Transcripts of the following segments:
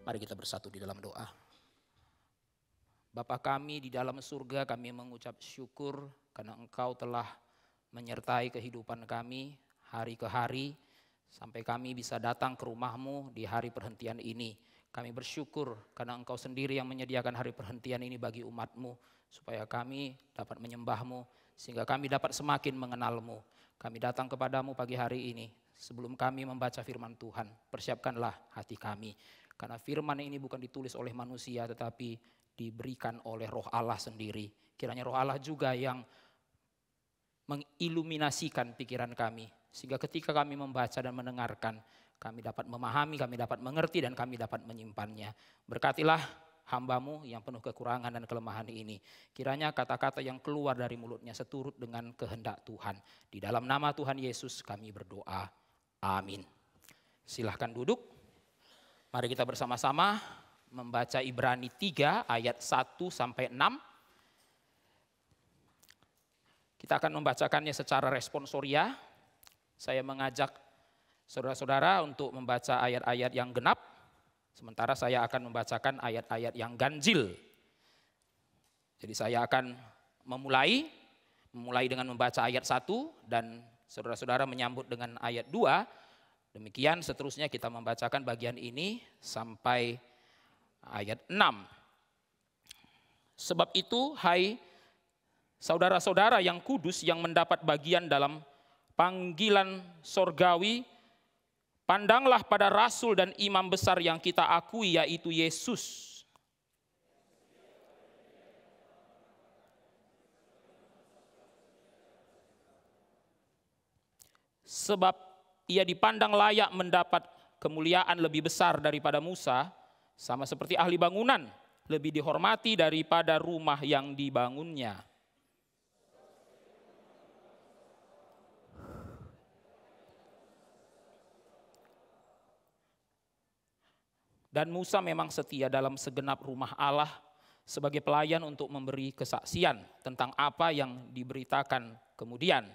Mari kita bersatu di dalam doa. Bapa kami di dalam surga, kami mengucap syukur karena Engkau telah menyertai kehidupan kami hari ke hari, sampai kami bisa datang ke rumah-Mu di hari perhentian ini. Kami bersyukur karena Engkau sendiri yang menyediakan hari perhentian ini bagi umat-Mu, supaya kami dapat menyembah-Mu, sehingga kami dapat semakin mengenal-Mu. Kami datang kepadamu pagi hari ini, sebelum kami membaca firman Tuhan, persiapkanlah hati kami. Karena firman ini bukan ditulis oleh manusia, tetapi diberikan oleh Roh Allah sendiri. Kiranya Roh Allah juga yang mengiluminasikan pikiran kami, sehingga ketika kami membaca dan mendengarkan, kami dapat memahami, kami dapat mengerti, dan kami dapat menyimpannya. Berkatilah hamba-Mu yang penuh kekurangan dan kelemahan ini. Kiranya kata-kata yang keluar dari mulutnya seturut dengan kehendak Tuhan. Di dalam nama Tuhan Yesus kami berdoa. Amin. Silahkan duduk. Mari kita bersama-sama membaca Ibrani 3 ayat 1 sampai 6. Kita akan membacakannya secara responsoria. Saya mengajak saudara-saudara untuk membaca ayat-ayat yang genap, sementara saya akan membacakan ayat-ayat yang ganjil. Jadi saya akan memulai dengan membaca ayat 1 dan saudara-saudara menyambut dengan ayat 2. Demikian seterusnya kita membacakan bagian ini sampai ayat 6. Sebab itu, hai saudara-saudara yang kudus yang mendapat bagian dalam panggilan sorgawi, pandanglah pada rasul dan imam besar yang kita akui, yaitu Yesus. Sebab ia dipandang layak mendapat kemuliaan lebih besar daripada Musa, sama seperti ahli bangunan, lebih dihormati daripada rumah yang dibangunnya. Dan Musa memang setia dalam segenap rumah Allah sebagai pelayan untuk memberi kesaksian tentang apa yang diberitakan kemudian.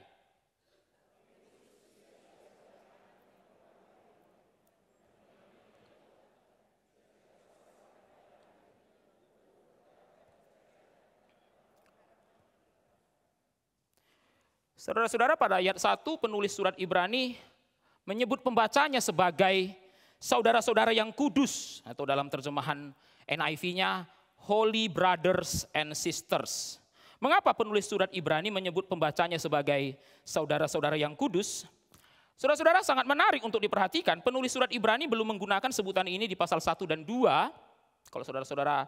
Saudara-saudara, pada ayat 1 penulis surat Ibrani menyebut pembacanya sebagai saudara-saudara yang kudus, atau dalam terjemahan NIV-nya Holy Brothers and Sisters. Mengapa penulis surat Ibrani menyebut pembacanya sebagai saudara-saudara yang kudus? Saudara-saudara, sangat menarik untuk diperhatikan, penulis surat Ibrani belum menggunakan sebutan ini di pasal 1 dan 2. Kalau saudara-saudara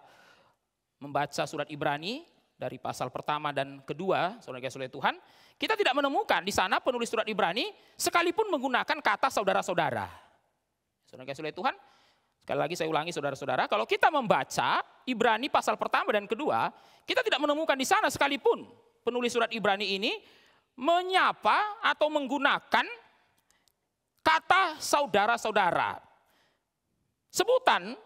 membaca surat Ibrani dari pasal pertama dan kedua, saudara-saudara Tuhan, kita tidak menemukan di sana penulis surat Ibrani sekalipun menggunakan kata saudara-saudara. Saudara-saudara Tuhan, sekali lagi saya ulangi saudara-saudara, kalau kita membaca Ibrani pasal pertama dan kedua, kita tidak menemukan di sana sekalipun penulis surat Ibrani ini menyapa atau menggunakan kata saudara-saudara. Sebutan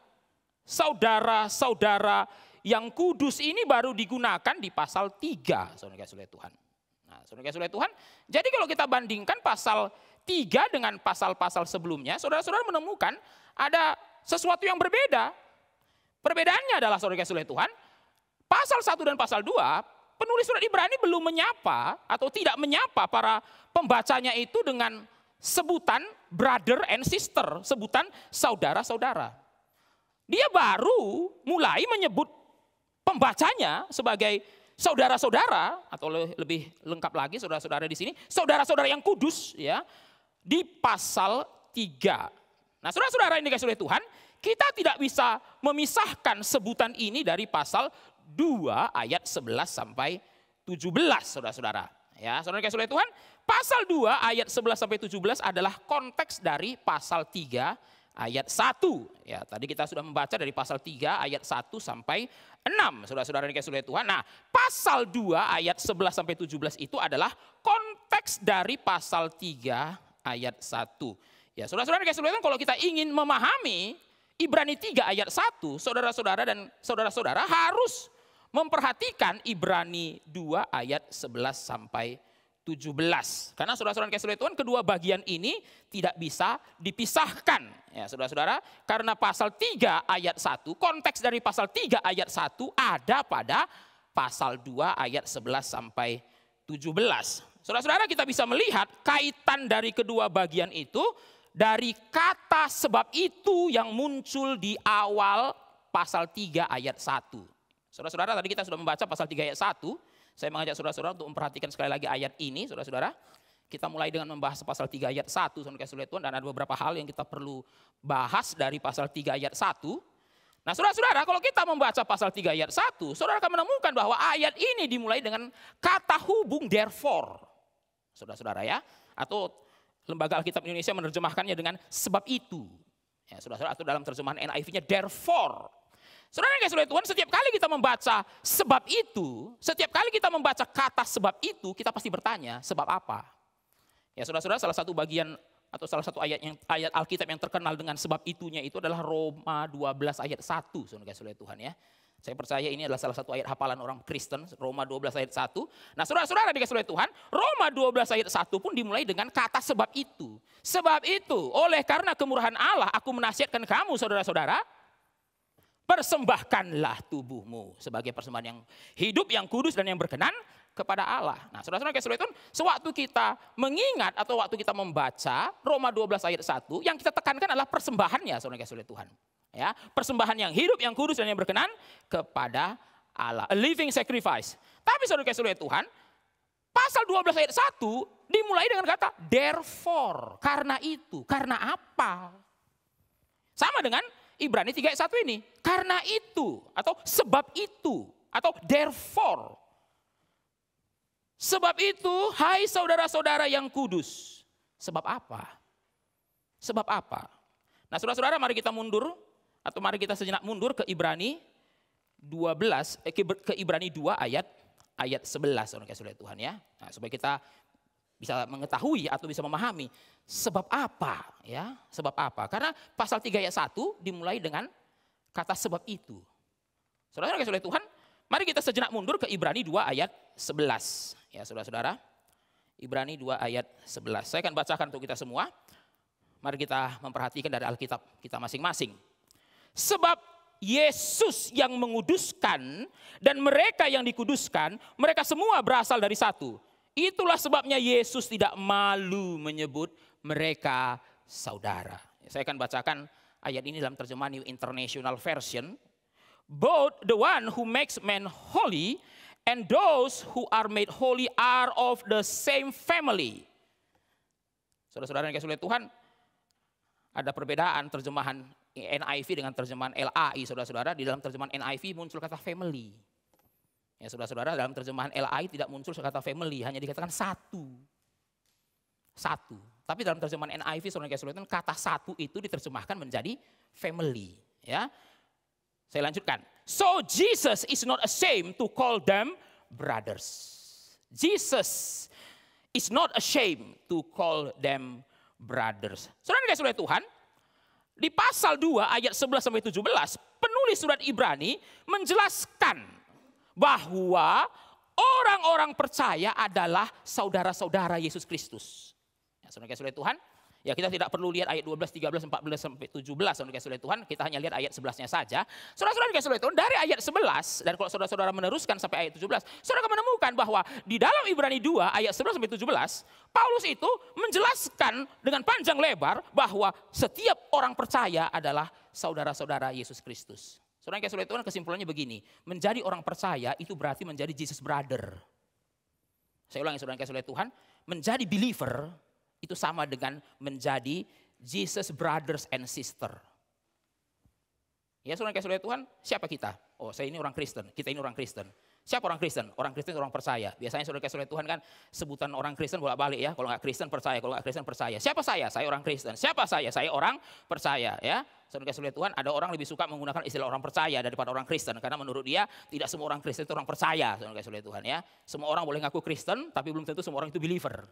saudara-saudara yang kudus ini baru digunakan di pasal 3, saudara-saudara Tuhan. Nah, saudara-saudara Tuhan, jadi kalau kita bandingkan pasal 3 dengan pasal-pasal sebelumnya, saudara-saudara menemukan ada sesuatu yang berbeda. Perbedaannya adalah, saudara-saudara Tuhan, pasal 1 dan pasal 2, penulis surat Ibrani belum menyapa atau tidak menyapa para pembacanya itu dengan sebutan brother and sister, sebutan saudara-saudara. Dia baru mulai menyebut pembacanya sebagai saudara-saudara, atau lebih lengkap lagi saudara-saudara di sini, saudara-saudara yang kudus, ya, di pasal 3. Nah, saudara-saudara ini kasih oleh Tuhan, kita tidak bisa memisahkan sebutan ini dari pasal 2 ayat 11 sampai 17, saudara-saudara. Ya, saudara kasih oleh Tuhan, pasal 2 ayat 11 sampai 17 adalah konteks dari pasal 3 ayat 1. Ya, tadi kita sudah membaca dari pasal 3 ayat 1 sampai 6. Saudara-saudara dikasih oleh Tuhan. Nah, pasal 2 ayat 11 sampai 17 itu adalah konteks dari pasal 3 ayat 1. Ya, saudara-saudara dikasih oleh Tuhan, kalau kita ingin memahami Ibrani 3 ayat 1, saudara-saudara dan saudara-saudara harus memperhatikan Ibrani 2 ayat 11 sampai 17. Karena saudara-saudara yang kasih Tuhan, kedua bagian ini tidak bisa dipisahkan. Ya, saudara-saudara, karena pasal 3 ayat 1, konteks dari pasal 3 ayat 1 ada pada pasal 2 ayat 11 sampai 17. Saudara-saudara, kita bisa melihat kaitan dari kedua bagian itu dari kata sebab itu yang muncul di awal pasal 3 ayat 1. Saudara-saudara, tadi kita sudah membaca pasal 3 ayat 1. Saya mengajak saudara-saudara untuk memperhatikan sekali lagi ayat ini, saudara-saudara. Kita mulai dengan membahas pasal 3 ayat 1, saudara kasih Tuhan, dan ada beberapa hal yang kita perlu bahas dari pasal 3 ayat 1. Nah, saudara-saudara, kalau kita membaca pasal 3 ayat 1, saudara akan menemukan bahwa ayat ini dimulai dengan kata hubung therefore. Saudara-saudara ya, atau Lembaga Alkitab Indonesia menerjemahkannya dengan sebab itu. Ya, saudara-saudara, atau dalam terjemahan NIV-nya therefore. Saudara yang kasih Tuhan, setiap kali kita membaca sebab itu, setiap kali kita membaca kata sebab itu, kita pasti bertanya, sebab apa? Ya, saudara-saudara, salah satu bagian atau salah satu ayat Alkitab yang terkenal dengan sebab itunya itu adalah Roma 12 ayat 1, saudara kasih Tuhan ya. Saya percaya ini adalah salah satu ayat hafalan orang Kristen, Roma 12 ayat 1. Nah, saudara-saudara dikasih oleh Tuhan, Roma 12 ayat 1 pun dimulai dengan kata sebab itu. Sebab itu, oleh karena kemurahan Allah, aku menasihatkan kamu saudara-saudara, persembahkanlah tubuhmu sebagai persembahan yang hidup, yang kudus dan yang berkenan kepada Allah. Nah, saudara-saudara dikasih oleh Tuhan, sewaktu kita mengingat atau waktu kita membaca Roma 12 ayat 1, yang kita tekankan adalah persembahannya, saudara dikasih oleh Tuhan. Ya, persembahan yang hidup, yang kudus dan yang berkenan kepada Allah. A living sacrifice. Tapi saudara kasih oleh Tuhan, pasal 12 ayat 1 dimulai dengan kata therefore. Karena itu. Karena apa? Sama dengan Ibrani 3 ayat 1 ini. Karena itu. Atau sebab itu. Atau therefore. Sebab itu, hai saudara-saudara yang kudus. Sebab apa? Sebab apa? Nah, saudara-saudara, mari kita mundur. Atau mari kita sejenak mundur ke Ibrani 12, ke Ibrani 2 ayat 11, saudara kasih oleh Tuhan ya. Nah, supaya kita bisa mengetahui atau bisa memahami sebab apa ya, sebab apa. Karena pasal 3 ayat 1 dimulai dengan kata sebab itu. Saudara kasih oleh Tuhan, mari kita sejenak mundur ke Ibrani 2 ayat 11. Ya, saudara-saudara. Ibrani 2 ayat 11. Saya akan bacakan untuk kita semua. Mari kita memperhatikan dari Alkitab kita masing-masing. Sebab Yesus yang menguduskan dan mereka yang dikuduskan, mereka semua berasal dari satu. Itulah sebabnya Yesus tidak malu menyebut mereka saudara. Saya akan bacakan ayat ini dalam terjemahan New International Version. Both the one who makes men holy and those who are made holy are of the same family. Saudara-saudara yang kasih oleh Tuhan, ada perbedaan terjemahan NIV dengan terjemahan LAI, saudara-saudara. Di dalam terjemahan NIV muncul kata family. Ya, saudara-saudara, dalam terjemahan LAI tidak muncul kata family, hanya dikatakan satu. Satu. Tapi dalam terjemahan NIV, saudara-saudara, kata satu itu diterjemahkan menjadi family. Ya, saya lanjutkan. So Jesus is not ashamed to call them brothers. Jesus is not ashamed to call them brothers. Saudara dikasih oleh Tuhan, di pasal 2 ayat 11 sampai 17, penulis surat Ibrani menjelaskan bahwa orang-orang percaya adalah saudara-saudara Yesus Kristus. Ya, saudara kasih oleh Tuhan, ya kita tidak perlu lihat ayat 12, 13, 14 sampai 17, saudara kasih oleh Tuhan, kita hanya lihat ayat 11-nya saja. Saudara-saudara kasih oleh Tuhan, dari ayat 11 dan kalau saudara-saudara meneruskan sampai ayat 17, saudara akan menemukan bahwa di dalam Ibrani 2 ayat 11 sampai 17, Paulus itu menjelaskan dengan panjang lebar bahwa setiap orang percaya adalah saudara-saudara Yesus Kristus. Saudara kasih oleh Tuhan, kesimpulannya begini, menjadi orang percaya itu berarti menjadi Jesus brother. Saya ulangi, saudara kasih oleh Tuhan, menjadi believer itu sama dengan menjadi Jesus brothers and sister. Ya, saudara kasih oleh Tuhan, siapa kita? Oh, saya ini orang Kristen, kita ini orang Kristen. Siapa orang Kristen? Orang Kristen orang percaya. Biasanya saudara kasih oleh Tuhan kan sebutan orang Kristen bolak-balik ya. Kalau nggak Kristen percaya, kalau nggak Kristen percaya. Siapa saya? Saya orang Kristen. Siapa saya? Saya orang percaya ya. Saudara kasih oleh Tuhan, ada orang lebih suka menggunakan istilah orang percaya daripada orang Kristen. Karena menurut dia tidak semua orang Kristen itu orang percaya. Saudara kasih oleh Tuhan ya. Semua orang boleh ngaku Kristen, tapi belum tentu semua orang itu believer.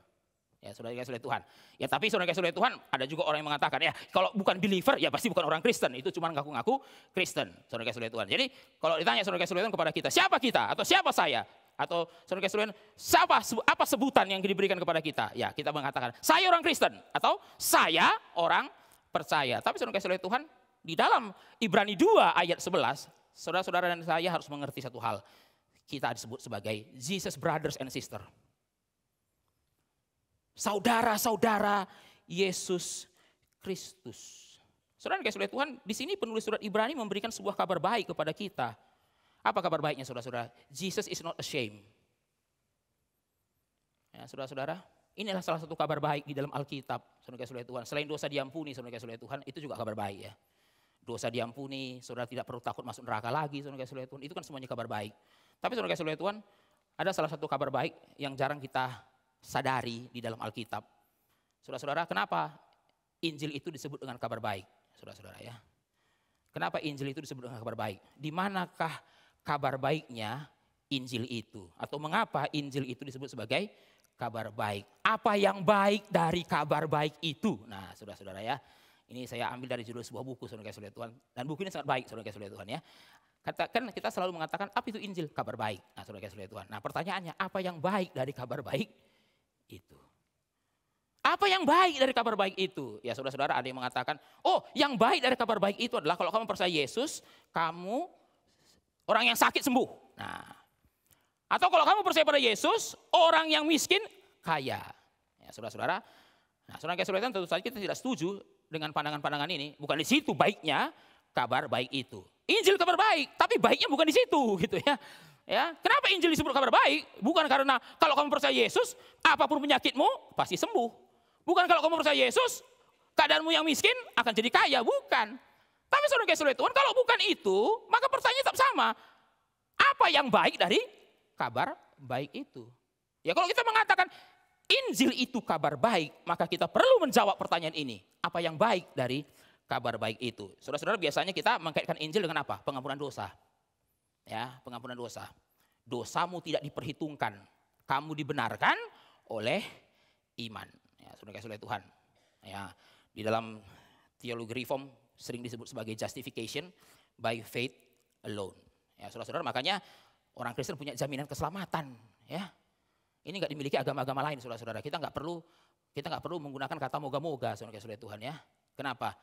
Ya, saudara kasih oleh Tuhan. Ya, tapi saudara kasih oleh Tuhan, ada juga orang yang mengatakan, ya kalau bukan believer, ya pasti bukan orang Kristen. Itu cuma ngaku-ngaku Kristen, saudara kasih oleh Tuhan. Jadi kalau ditanya saudara kasih oleh Tuhan kepada kita, siapa kita atau siapa saya? Atau saudara sekalian, apa sebutan yang diberikan kepada kita? Ya, kita mengatakan, saya orang Kristen atau saya orang percaya. Tapi saudara sekalian Tuhan, di dalam Ibrani 2 ayat 11, saudara-saudara dan saya harus mengerti satu hal. Kita disebut sebagai Jesus brothers and sister. Saudara-saudara Yesus Kristus. Saudara kasih oleh Tuhan, di sini penulis surat Ibrani memberikan sebuah kabar baik kepada kita. Apa kabar baiknya saudara-saudara? Jesus is not ashamed. Ya, saudara-saudara, inilah salah satu kabar baik di dalam Alkitab. Saudara kasih oleh Tuhan, selain dosa diampuni, saudara kasih oleh Tuhan, itu juga kabar baik ya. Dosa diampuni, saudara tidak perlu takut masuk neraka lagi, saudara kasih oleh Tuhan. Itu kan semuanya kabar baik. Tapi saudara kasih oleh Tuhan, ada salah satu kabar baik yang jarang kita sadari di dalam Alkitab. Saudara-saudara, kenapa Injil itu disebut dengan kabar baik? Saudara-saudara ya. Kenapa Injil itu disebut dengan kabar baik? Di manakah kabar baiknya Injil itu? Atau mengapa Injil itu disebut sebagai kabar baik? Apa yang baik dari kabar baik itu? Nah, saudara-saudara ya. Ini saya ambil dari judul sebuah buku, saudara kasih Tuhan. Dan buku ini sangat baik, saudara kasih Tuhan ya. Katakan kita selalu mengatakan apa itu Injil? Kabar baik. Nah, saudara kasih Tuhan. Nah, pertanyaannya apa yang baik dari kabar baik itu? Apa yang baik dari kabar baik itu? Ya saudara-saudara, ada yang mengatakan, oh yang baik dari kabar baik itu adalah kalau kamu percaya Yesus, kamu orang yang sakit sembuh. Nah, atau kalau kamu percaya pada Yesus, orang yang miskin kaya. Ya saudara-saudara, nah saudara-saudara tentu saja kita tidak setuju dengan pandangan-pandangan ini. Bukan di situ baiknya kabar baik itu. Injil kabar baik, tapi baiknya bukan di situ gitu ya. Ya, kenapa Injil disebut kabar baik? Bukan karena kalau kamu percaya Yesus, apapun penyakitmu pasti sembuh. Bukan kalau kamu percaya Yesus, keadaanmu yang miskin akan jadi kaya, bukan. Tapi saudara kasih Tuhan, kalau bukan itu, maka pertanyaan tetap sama. Apa yang baik dari kabar baik itu? Ya kalau kita mengatakan Injil itu kabar baik, maka kita perlu menjawab pertanyaan ini. Apa yang baik dari kabar baik itu? Saudara-saudara, biasanya kita mengkaitkan Injil dengan apa? Pengampunan dosa. Ya, pengampunan dosa. Dosamu tidak diperhitungkan. Kamu dibenarkan oleh iman. Ya, saudara kasih oleh Tuhan. Ya, di dalam teologi reform sering disebut sebagai justification by faith alone. Ya, saudara-saudara, makanya orang Kristen punya jaminan keselamatan. Ya, ini nggak dimiliki agama-agama lain, saudara-saudara. Kita nggak perlu menggunakan kata moga-moga, saudara kasih oleh Tuhan ya. Kenapa?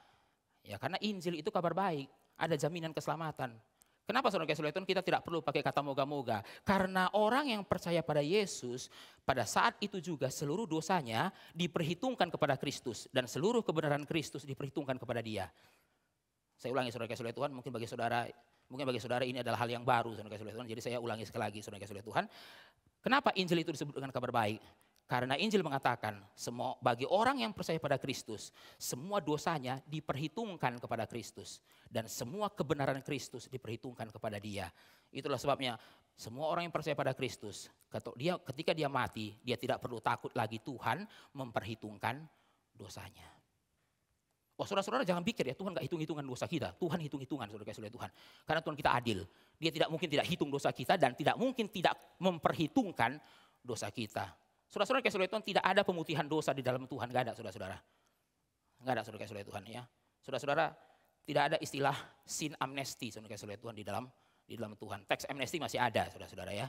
Ya, karena Injil itu kabar baik. Ada jaminan keselamatan. Kenapa saudara kasih oleh Tuhan kita tidak perlu pakai kata moga-moga? Karena orang yang percaya pada Yesus, pada saat itu juga seluruh dosanya diperhitungkan kepada Kristus. Dan seluruh kebenaran Kristus diperhitungkan kepada dia. Saya ulangi saudara kasih oleh Tuhan, mungkin bagi saudara ini adalah hal yang baru saudara kasih oleh Tuhan. Jadi saya ulangi sekali lagi saudara kasih oleh Tuhan. Kenapa Injil itu disebut dengan kabar baik? Karena Injil mengatakan semua bagi orang yang percaya pada Kristus, semua dosanya diperhitungkan kepada Kristus dan semua kebenaran Kristus diperhitungkan kepada dia. Itulah sebabnya semua orang yang percaya pada Kristus, ketika dia mati, dia tidak perlu takut lagi Tuhan memperhitungkan dosanya. Wah, saudara-saudara jangan pikir ya Tuhan gak hitung-hitungan dosa kita. Tuhan hitung-hitungan saudara kasih oleh Tuhan. Karena Tuhan kita adil. Dia tidak mungkin tidak hitung dosa kita dan tidak mungkin tidak memperhitungkan dosa kita. Saudara-saudara kasih oleh Tuhan, tidak ada pemutihan dosa di dalam Tuhan, gak ada saudara-saudara. Gak ada saudara kasih oleh Tuhan ya. Saudara-saudara, tidak ada istilah sin amnesti saudara kasih oleh Tuhan di dalam Tuhan. Teks amnesti masih ada saudara-saudara ya.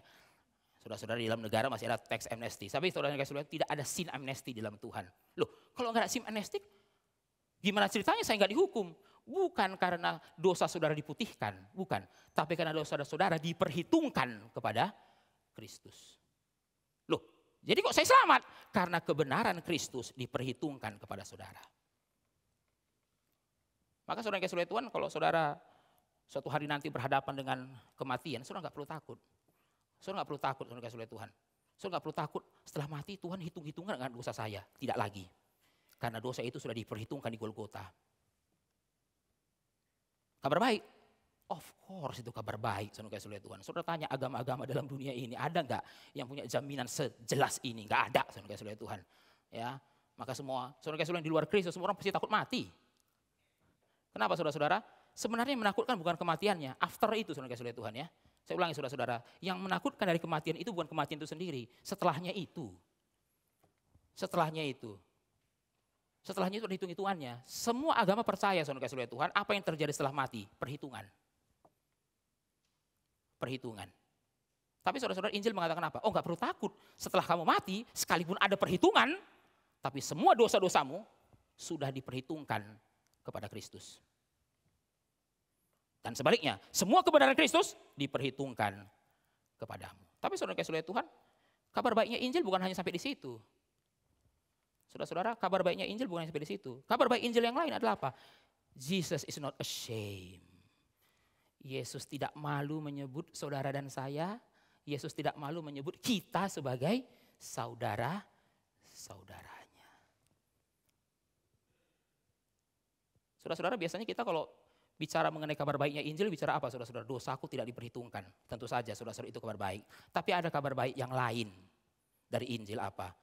Saudara-saudara di dalam negara masih ada teks amnesti. Tapi saudara kasih oleh Tuhan, tidak ada sin amnesti di dalam Tuhan. Loh, kalau gak ada sin amnesti, gimana ceritanya saya gak dihukum? Bukan karena dosa saudara diputihkan, bukan. Tapi karena dosa saudara diperhitungkan kepada Kristus. Jadi kok saya selamat? Karena kebenaran Kristus diperhitungkan kepada saudara. Maka saudara kasih oleh Tuhan, kalau saudara suatu hari nanti berhadapan dengan kematian, saudara nggak perlu takut. Saudara nggak perlu takut, saudara kasih oleh Tuhan. Saudara nggak perlu takut setelah mati Tuhan hitung-hitungan dengan dosa saya. Tidak lagi. Karena dosa itu sudah diperhitungkan di Golgota. Kabar baik. Of course itu kabar baik, saudara kasih oleh Tuhan. Saudara tanya agama-agama dalam dunia ini, ada nggak yang punya jaminan sejelas ini? Nggak ada, saudara kasih oleh Tuhan. Ya, maka semua saudara kasih oleh di luar Kristus, semua orang pasti takut mati. Kenapa saudara-saudara? Sebenarnya yang menakutkan bukan kematiannya, after itu saudara kasih oleh Tuhan ya. Saya ulangi saudara-saudara, yang menakutkan dari kematian itu bukan kematian itu sendiri, setelahnya itu. Setelahnya itu ada hitung-hitungannya. Semua agama percaya saudara kasih oleh Tuhan, apa yang terjadi setelah mati? Perhitungan. Tapi saudara-saudara, Injil mengatakan apa? Oh, nggak perlu takut. Setelah kamu mati, sekalipun ada perhitungan, tapi semua dosa-dosamu sudah diperhitungkan kepada Kristus. Dan sebaliknya, semua kebenaran Kristus diperhitungkan kepadamu. Tapi saudara kasih Tuhan, kabar baiknya Injil bukan hanya sampai di situ. Saudara-saudara, kabar baiknya Injil bukan hanya sampai di situ. Kabar baik Injil yang lain adalah apa? Jesus is not ashamed. Yesus tidak malu menyebut saudara dan saya. Yesus tidak malu menyebut kita sebagai saudara-saudaranya. Saudara-saudara, biasanya kita kalau bicara mengenai kabar baiknya Injil, bicara apa saudara-saudara? Dosaku tidak diperhitungkan. Tentu saja saudara-saudara itu kabar baik. Tapi ada kabar baik yang lain dari Injil apa?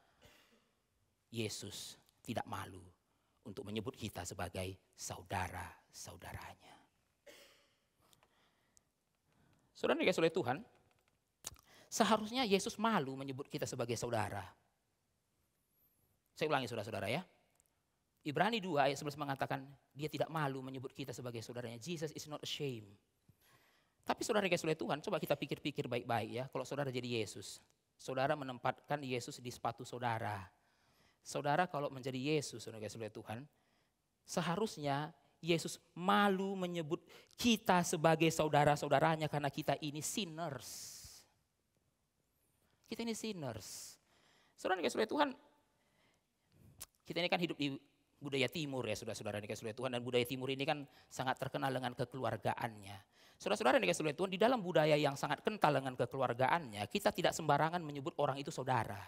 Yesus tidak malu untuk menyebut kita sebagai saudara-saudaranya. Saudara dikasih oleh Tuhan, seharusnya Yesus malu menyebut kita sebagai saudara. Saya ulangi saudara-saudara ya. Ibrani 2 ayat 11 mengatakan dia tidak malu menyebut kita sebagai saudaranya. Jesus is not ashamed. Tapi saudara dikasih oleh Tuhan, coba kita pikir-pikir baik-baik ya. Kalau saudara jadi Yesus, saudara menempatkan Yesus di sepatu saudara. Saudara kalau menjadi Yesus, saudara dikasih oleh Tuhan, seharusnya Yesus malu menyebut kita sebagai saudara-saudaranya karena kita ini sinners. Kita ini sinners. Saudara dikasih oleh Tuhan, kita ini kan hidup di budaya timur ya saudara-saudara dikasih oleh Tuhan. Dan budaya timur ini kan sangat terkenal dengan kekeluargaannya. Saudara-saudara dikasih oleh Tuhan, di dalam budaya yang sangat kental dengan kekeluargaannya, kita tidak sembarangan menyebut orang itu saudara.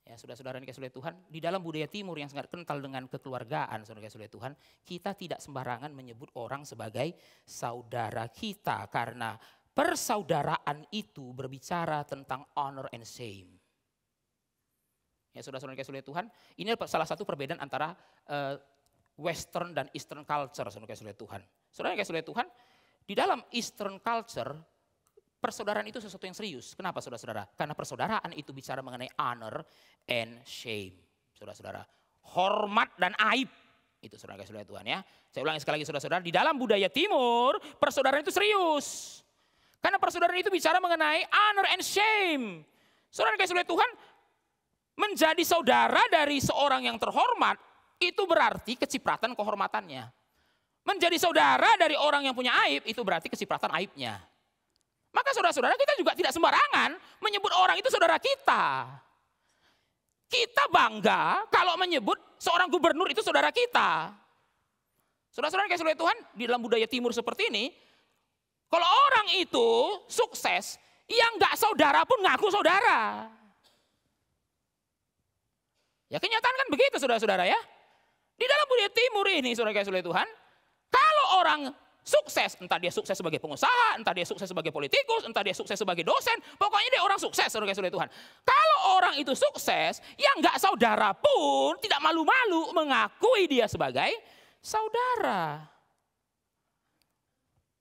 Ya, saudara-saudara yang dikasih oleh Tuhan, di dalam budaya timur yang sangat kental dengan kekeluargaan, saudara dikasih oleh Tuhan, kita tidak sembarangan menyebut orang sebagai saudara kita karena persaudaraan itu berbicara tentang honor and shame. Ya, saudara-saudara yang dikasih oleh Tuhan, ini salah satu perbedaan antara Western dan Eastern culture, saudara dikasih oleh Tuhan. Saudara yang dikasih oleh Tuhan, di dalam Eastern culture persaudaraan itu sesuatu yang serius. Kenapa saudara-saudara? Karena persaudaraan itu bicara mengenai honor and shame. Saudara-saudara, hormat dan aib. Itu saudara kasih oleh Tuhan ya. Saya ulangi sekali lagi saudara-saudara, di dalam budaya timur persaudaraan itu serius. Karena persaudaraan itu bicara mengenai honor and shame. Saudara kasih oleh Tuhan, menjadi saudara dari seorang yang terhormat itu berarti kecipratan kehormatannya. Menjadi saudara dari orang yang punya aib itu berarti kecipratan aibnya. Maka saudara-saudara, kita juga tidak sembarangan menyebut orang itu saudara kita. Kita bangga kalau menyebut seorang gubernur itu saudara kita. Saudara-saudara yang kasih oleh Tuhan, di dalam budaya timur seperti ini, kalau orang itu sukses, yang gak saudara pun ngaku saudara. Ya kenyataan kan begitu saudara-saudara ya. Di dalam budaya timur ini saudara kasih oleh Tuhan, kalau orang sukses, entah dia sukses sebagai pengusaha, entah dia sukses sebagai politikus, entah dia sukses sebagai dosen, pokoknya dia orang sukses, saudara kasih oleh Tuhan. Kalau orang itu sukses, yang nggak saudara pun tidak malu-malu mengakui dia sebagai saudara.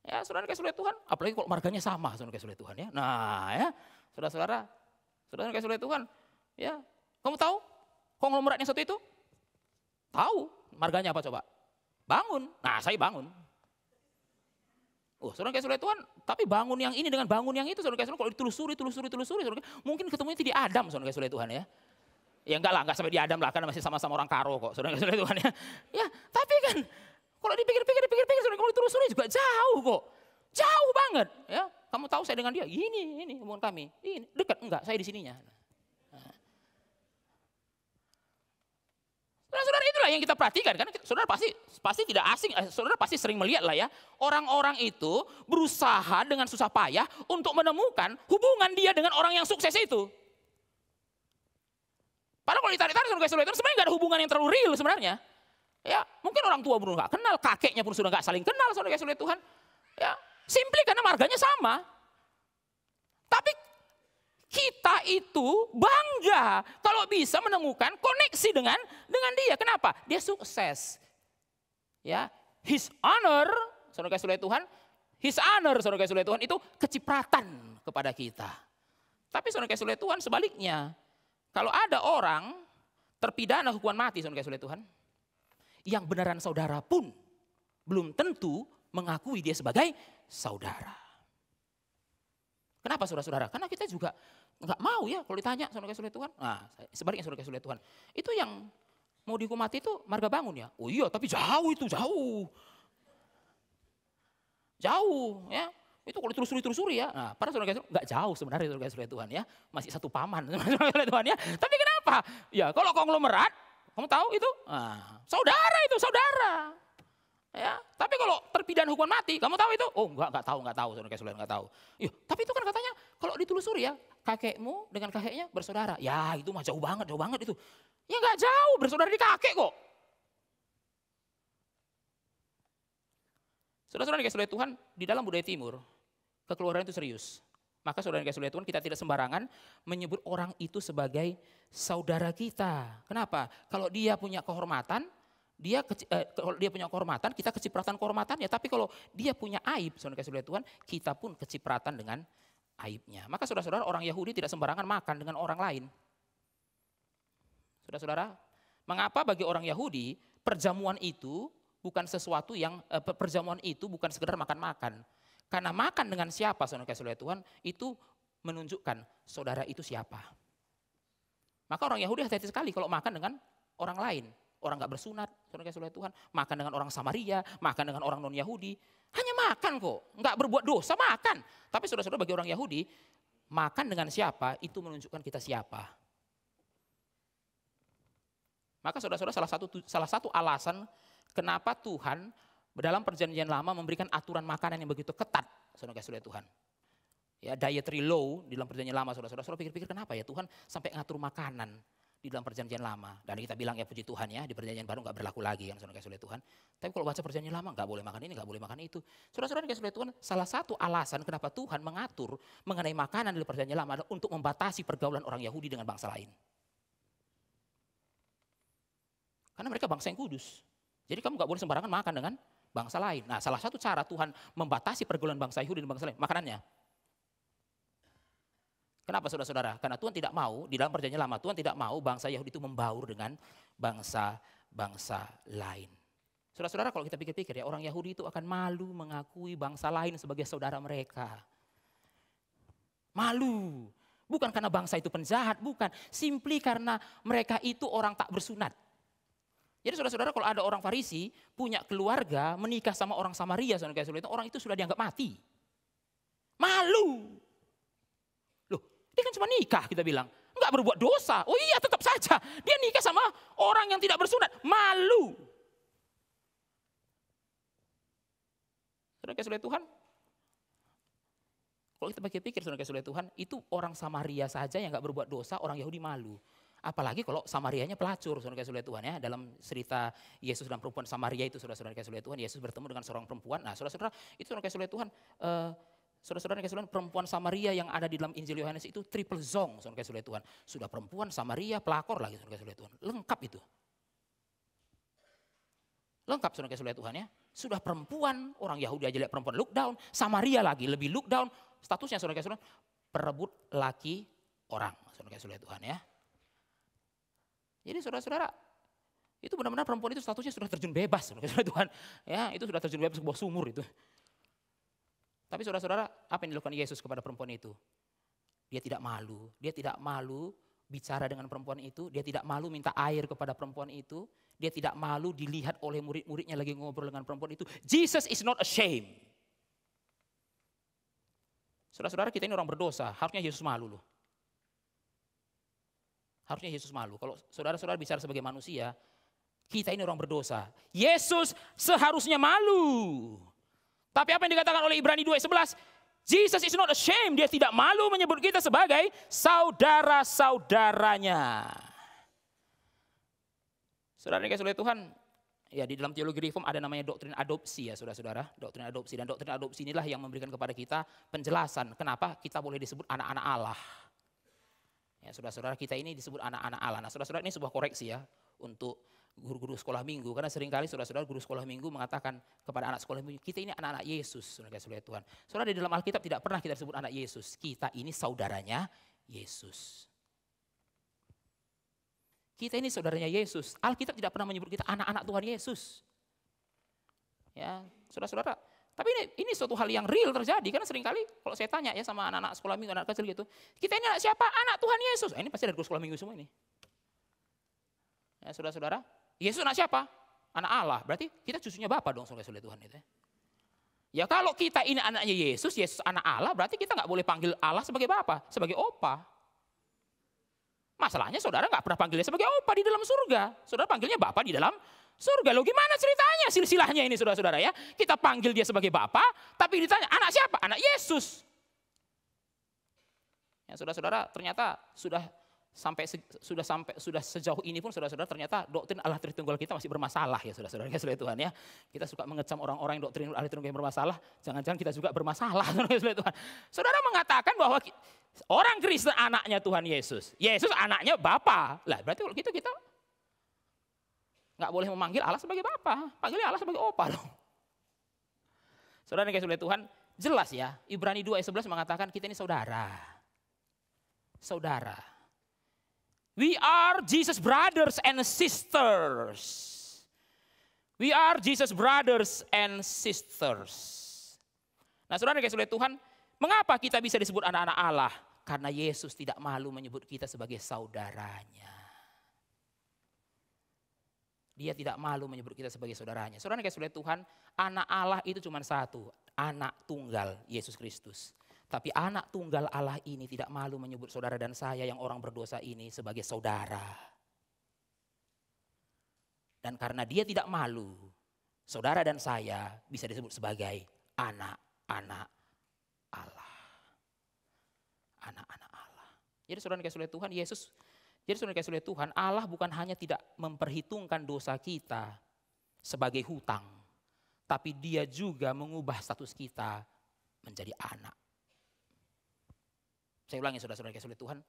Ya, saudara kasih oleh Tuhan, apalagi kalau marganya sama, saudara kasih oleh Tuhan ya. Nah, ya, saudara-saudara, saudara kasih oleh Tuhan, ya, kamu tahu konglomerat yang satu itu? Tahu, marganya apa coba? Bangun. Nah, saya bangun. Oh, saudara kasih oleh Tuhan, tapi bangun yang ini dengan bangun yang itu, saudara kasih oleh Tuhan, kalau ditelusuri, saudara, mungkin ketemunya di Adam, saudara kasih oleh Tuhan ya. Ya enggak lah, enggak sampai di Adam lah, karena masih sama-sama orang karo kok, saudara kasih oleh Tuhan ya. Ya, tapi kan kalau dipikir-pikir, saudara, kalau ditelusuri juga jauh kok, jauh banget. Ya, kamu tahu saya dengan dia, ini hubungan kami, ini dekat enggak, saya di sininya. Saudara, itulah yang kita perhatikan, kan saudara pasti tidak asing, saudara pasti sering melihat lah ya, orang-orang itu berusaha dengan susah payah untuk menemukan hubungan dia dengan orang yang sukses itu. Padahal kalau ditarik-tarik saudara itu sebenarnya nggak ada hubungan yang terlalu real sebenarnya. Ya, mungkin orang tua belum nggak kenal, kakeknya pun sudah nggak saling kenal saudara oleh Tuhan. Ya, simply karena marganya sama. Tapi kita itu bangga kalau bisa menemukan koneksi dengan dia. Kenapa? Dia sukses. Ya, his honor, saudara kasih oleh Tuhan, his honor, saudara kasih oleh Tuhan itu kecipratan kepada kita. Tapi saudara kasih oleh Tuhan sebaliknya, kalau ada orang terpidana hukuman mati, saudara kasih oleh Tuhan, yang beneran saudara pun belum tentu mengakui dia sebagai saudara. Kenapa saudara-saudara? Karena kita juga nggak mau ya kalau ditanya saudara-saudara Tuhan. Nah, sebaliknya saudara-saudara Tuhan. Itu yang mau dihukum mati itu Marga Bangun ya. Oh iya, tapi jauh itu, jauh. Jauh ya. Itu kalau ditelusuri ya. Nah, para saudara-saudara nggak jauh sebenarnya saudara-saudara Tuhan ya. Masih satu paman saudara-saudara Tuhan ya. Tapi kenapa? Ya kalau konglomerat, kamu tahu itu? Nah, saudara itu, saudara. Ya, tapi kalau terpidana hukuman mati, kamu tahu itu? Oh, enggak tahu, saudara-saudara enggak tahu. Ya, tapi itu kan katanya kalau ditelusuri ya, kakekmu dengan kakeknya bersaudara. Ya, itu mah jauh banget itu. Ya enggak jauh, bersaudara di kakek kok. Saudara-saudara dikasih oleh Tuhan, di dalam budaya timur, kekeluargaan itu serius. Maka saudara dikasih oleh Tuhan, kita tidak sembarangan menyebut orang itu sebagai saudara kita. Kenapa? Kalau dia punya kehormatan, kalau dia punya kehormatan, kita kecipratan kehormatannya. Tapi kalau dia punya aib, saudara kasih oleh Tuhan, kita pun kecipratan dengan aibnya. Maka saudara-saudara, orang Yahudi tidak sembarangan makan dengan orang lain. Saudara-saudara, mengapa bagi orang Yahudi perjamuan itu bukan sesuatu yang perjamuan itu bukan sekedar makan-makan. Karena makan dengan siapa, saudara kasih oleh Tuhan, itu menunjukkan saudara itu siapa. Maka orang Yahudi hati-hati sekali kalau makan dengan orang lain. Orang gak bersunat, saudara kasih oleh Tuhan. Makan dengan orang Samaria, makan dengan orang non-Yahudi. Hanya makan kok, gak berbuat dosa, makan. Tapi saudara-saudara bagi orang Yahudi, makan dengan siapa itu menunjukkan kita siapa. Maka saudara-saudara salah satu alasan kenapa Tuhan dalam perjanjian lama memberikan aturan makanan yang begitu ketat, saudara kasih oleh Tuhan. Ya, dietary law di dalam perjanjian lama, saudara-saudara pikir-pikir kenapa ya Tuhan sampai ngatur makanan di dalam perjanjian lama. Dan kita bilang ya puji Tuhan ya, di perjanjian baru gak berlaku lagi kan saudara kasih oleh Tuhan. Tapi kalau baca perjanjian lama gak boleh makan ini, gak boleh makan itu. Saudara-saudara kasih oleh Tuhan, salah satu alasan kenapa Tuhan mengatur mengenai makanan di perjanjian lama adalah untuk membatasi pergaulan orang Yahudi dengan bangsa lain. Karena mereka bangsa yang kudus. Jadi kamu gak boleh sembarangan makan dengan bangsa lain. Nah, salah satu cara Tuhan membatasi pergaulan bangsa Yahudi dan bangsa lain, makanannya. Kenapa saudara-saudara? Karena Tuhan tidak mau, di dalam perjanjian lama, Tuhan tidak mau bangsa Yahudi itu membaur dengan bangsa-bangsa lain. Saudara-saudara kalau kita pikir-pikir ya, orang Yahudi itu akan malu mengakui bangsa lain sebagai saudara mereka. Malu. Bukan karena bangsa itu penjahat, bukan. Simply karena mereka itu orang tak bersunat. Jadi saudara-saudara kalau ada orang Farisi punya keluarga menikah sama orang Samaria, orang itu sudah dianggap mati. Malu. Dia kan cuma nikah kita bilang, enggak berbuat dosa. Oh iya tetap saja, dia nikah sama orang yang tidak bersunat, malu. Saudara kasih oleh Tuhan, kalau kita pikir-pikir saudara kasih oleh Tuhan, itu orang Samaria saja yang enggak berbuat dosa, orang Yahudi malu. Apalagi kalau Samarianya pelacur, saudara kasih oleh Tuhan ya. Dalam cerita Yesus dan perempuan Samaria itu, saudara kasih oleh Tuhan, Yesus bertemu dengan seorang perempuan. Nah saudara-saudara, itu saudara kasih oleh Tuhan, saudara-saudara kasih Tuhan, perempuan Samaria yang ada di dalam Injil Yohanes itu triple zong, saudara kasih oleh Tuhan. Sudah perempuan, Samaria, pelakor lagi, saudara kasih oleh Tuhan. Lengkap itu. Lengkap, saudara kasih oleh Tuhan ya. Sudah perempuan, orang Yahudi aja lihat perempuan look down, Samaria lagi lebih look down. Statusnya, saudara kasih oleh Tuhan, perebut laki orang, saudara kasih oleh Tuhan ya. Jadi saudara-saudara, itu benar-benar perempuan itu statusnya sudah terjun bebas, saudara kasih oleh Tuhan. Ya, itu sudah terjun bebas ke bawah sumur itu. Tapi saudara-saudara, apa yang dilakukan Yesus kepada perempuan itu? Dia tidak malu bicara dengan perempuan itu, dia tidak malu minta air kepada perempuan itu, dia tidak malu dilihat oleh murid-muridnya lagi ngobrol dengan perempuan itu. Jesus is not ashamed. Saudara-saudara, kita ini orang berdosa, harusnya Yesus malu loh. Harusnya Yesus malu. Kalau saudara-saudara bicara sebagai manusia, kita ini orang berdosa. Yesus seharusnya malu. Tapi apa yang dikatakan oleh Ibrani 2:11, Jesus is not ashamed, dia tidak malu menyebut kita sebagai saudara-saudaranya. Saudara dikasih oleh Tuhan, ya di dalam teologi reform ada namanya doktrin adopsi ya saudara-saudara, doktrin adopsi. Dan doktrin adopsi inilah yang memberikan kepada kita penjelasan kenapa kita boleh disebut anak-anak Allah. Ya saudara-saudara, kita ini disebut anak-anak Allah. Nah saudara-saudara, ini sebuah koreksi ya untuk guru-guru sekolah minggu, karena seringkali saudara-saudara guru sekolah minggu mengatakan kepada anak sekolah minggu, kita ini anak-anak Yesus, saudara kasih oleh Tuhan. Saudara, di dalam Alkitab tidak pernah kita disebut anak Yesus, kita ini saudaranya Yesus. Kita ini saudaranya Yesus. Alkitab tidak pernah menyebut kita anak-anak Tuhan Yesus. Ya, saudara-saudara, Tapi ini suatu hal yang real terjadi. Karena seringkali kalau saya tanya ya sama anak-anak sekolah minggu, anak kecil gitu. Kita ini anak siapa? Anak Tuhan Yesus. Ini pasti dari sekolah minggu semua ini. Ya, saudara-saudara, Yesus anak siapa? Anak Allah. Berarti kita cucunya Bapa dong, saudara-saudara Tuhan itu. Ya kalau kita ini anaknya Yesus, Yesus anak Allah, berarti kita nggak boleh panggil Allah sebagai Bapa, sebagai Opa. Masalahnya saudara nggak pernah panggilnya sebagai Opa di dalam surga. Saudara panggilnya Bapa di dalam surga. Loh gimana ceritanya silsilahnya ini saudara-saudara ya. Kita panggil dia sebagai Bapa, tapi ditanya anak siapa? Anak Yesus. Ya saudara-saudara ternyata sudah sejauh ini pun saudara-saudara ternyata doktrin Allah Tritunggal kita masih bermasalah ya saudara-saudara Tuhan ya. Kita suka mengecam orang-orang yang doktrin Allah Tritunggal yang bermasalah, jangan-jangan kita juga bermasalah saudara Tuhan. Saudara mengatakan bahwa orang Kristen anaknya Tuhan Yesus, Yesus anaknya Bapa. Lah berarti kalau gitu kita nggak boleh memanggil Allah sebagai Bapa, panggilnya Allah sebagai Opa dong. Saudara yang kasih Tuhan, jelas ya, Ibrani 2 ayat 11 mengatakan kita ini saudara. Saudara. We are Jesus brothers and sisters. We are Jesus brothers and sisters. Nah saudara yang kasih Tuhan, mengapa kita bisa disebut anak-anak Allah? Karena Yesus tidak malu menyebut kita sebagai saudaranya. Dia tidak malu menyebut kita sebagai saudaranya. Saudara yang kasih Tuhan, anak Allah itu cuma satu, anak tunggal Yesus Kristus. Tapi anak tunggal Allah ini tidak malu menyebut saudara dan saya yang orang berdosa ini sebagai saudara. Dan karena dia tidak malu, saudara dan saya bisa disebut sebagai anak-anak Allah. Anak-anak Allah. Jadi saudara yang kasih Tuhan, jadi saudara yang kasih Tuhan, Allah bukan hanya tidak memperhitungkan dosa kita sebagai hutang. Tapi dia juga mengubah status kita menjadi anak. Saya ulangi saudara-saudara kasih Tuhan.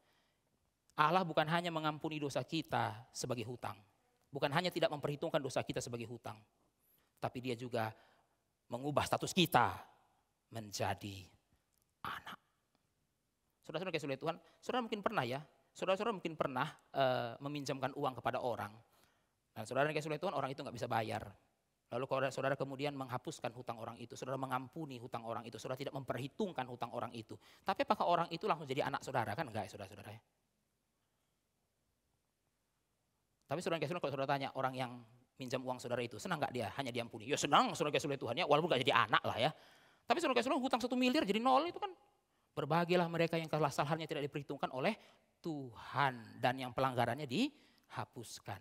Allah bukan hanya mengampuni dosa kita sebagai hutang. Bukan hanya tidak memperhitungkan dosa kita sebagai hutang. Tapi dia juga mengubah status kita menjadi anak. Saudara-saudara kasih Tuhan, saudara mungkin pernah ya. Saudara-saudara mungkin pernah meminjamkan uang kepada orang. Dan saudara kasih Tuhan orang itu nggak bisa bayar. Lalu kalau saudara kemudian menghapuskan hutang orang itu, saudara mengampuni hutang orang itu, saudara tidak memperhitungkan hutang orang itu. Tapi apakah orang itu langsung jadi anak saudara? Kan enggak ya saudara-saudara ya. Tapi saudara kasih kalau saudara tanya orang yang minjam uang saudara itu, senang enggak dia? Hanya diampuni. Ya senang saudara kasih Tuhan ya, walaupun enggak jadi anak lah ya. Tapi saudara kasih hutang 1 miliar jadi 0 itu kan. Berbahagialah mereka yang kesalahannya tidak diperhitungkan oleh Tuhan dan yang pelanggarannya dihapuskan.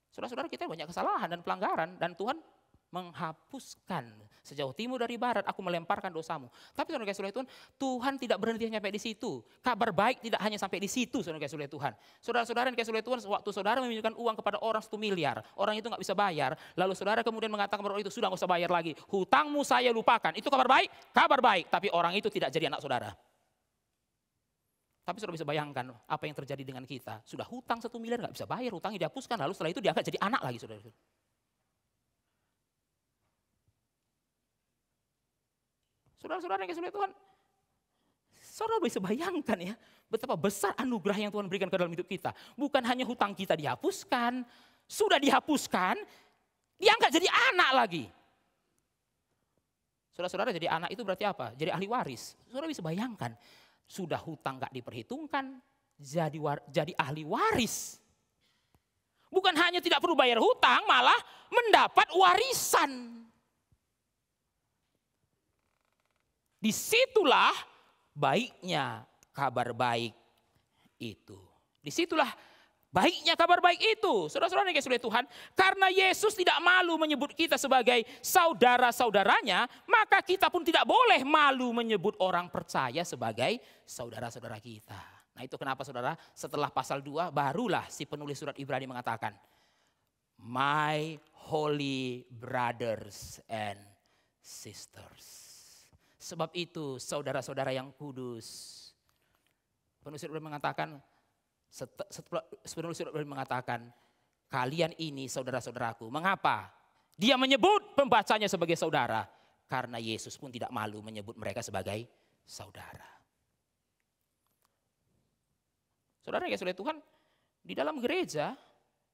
Saudara-saudara kita banyak kesalahan dan pelanggaran dan Tuhan menghapuskan. Sejauh timur dari barat aku melemparkan dosamu. Tapi saudara kasih Tuhan, Tuhan tidak berhenti sampai di situ. Kabar baik tidak hanya sampai di situ saudara kasih Tuhan. Saudara-saudara yang kasih Tuhan, waktu saudara meminjamkan uang kepada orang 1 miliar, orang itu nggak bisa bayar, lalu saudara kemudian mengatakan kepada orang itu sudah nggak usah bayar lagi, hutangmu saya lupakan. Itu kabar baik? Kabar baik. Tapi orang itu tidak jadi anak saudara. Tapi saudara bisa bayangkan apa yang terjadi dengan kita. Sudah hutang 1 miliar nggak bisa bayar, hutangnya dihapuskan, lalu setelah itu diangkat jadi anak lagi saudara. Saudara-saudara yang kasih Tuhan, saudara bisa bayangkan ya betapa besar anugerah yang Tuhan berikan ke dalam hidup kita. Bukan hanya hutang kita dihapuskan, sudah dihapuskan, diangkat jadi anak lagi. Saudara-saudara jadi anak itu berarti apa? Jadi ahli waris. Saudara bisa bayangkan, sudah hutang gak diperhitungkan, jadi ahli waris. Bukan hanya tidak perlu bayar hutang, malah mendapat warisan. Disitulah baiknya kabar baik itu. Disitulah baiknya kabar baik itu. Saudara-saudara yang kasih Tuhan, karena Yesus tidak malu menyebut kita sebagai saudara-saudaranya, maka kita pun tidak boleh malu menyebut orang percaya sebagai saudara-saudara kita. Nah itu kenapa saudara, setelah pasal 2 barulah si penulis surat Ibrani mengatakan, my holy brothers and sisters. Sebab itu saudara-saudara yang kudus. Penulis surat mengatakan, penulis surat mengatakan, kalian ini saudara-saudaraku. Mengapa? Dia menyebut pembacanya sebagai saudara. Karena Yesus pun tidak malu menyebut mereka sebagai saudara. Saudara yang kasih Tuhan, di dalam gereja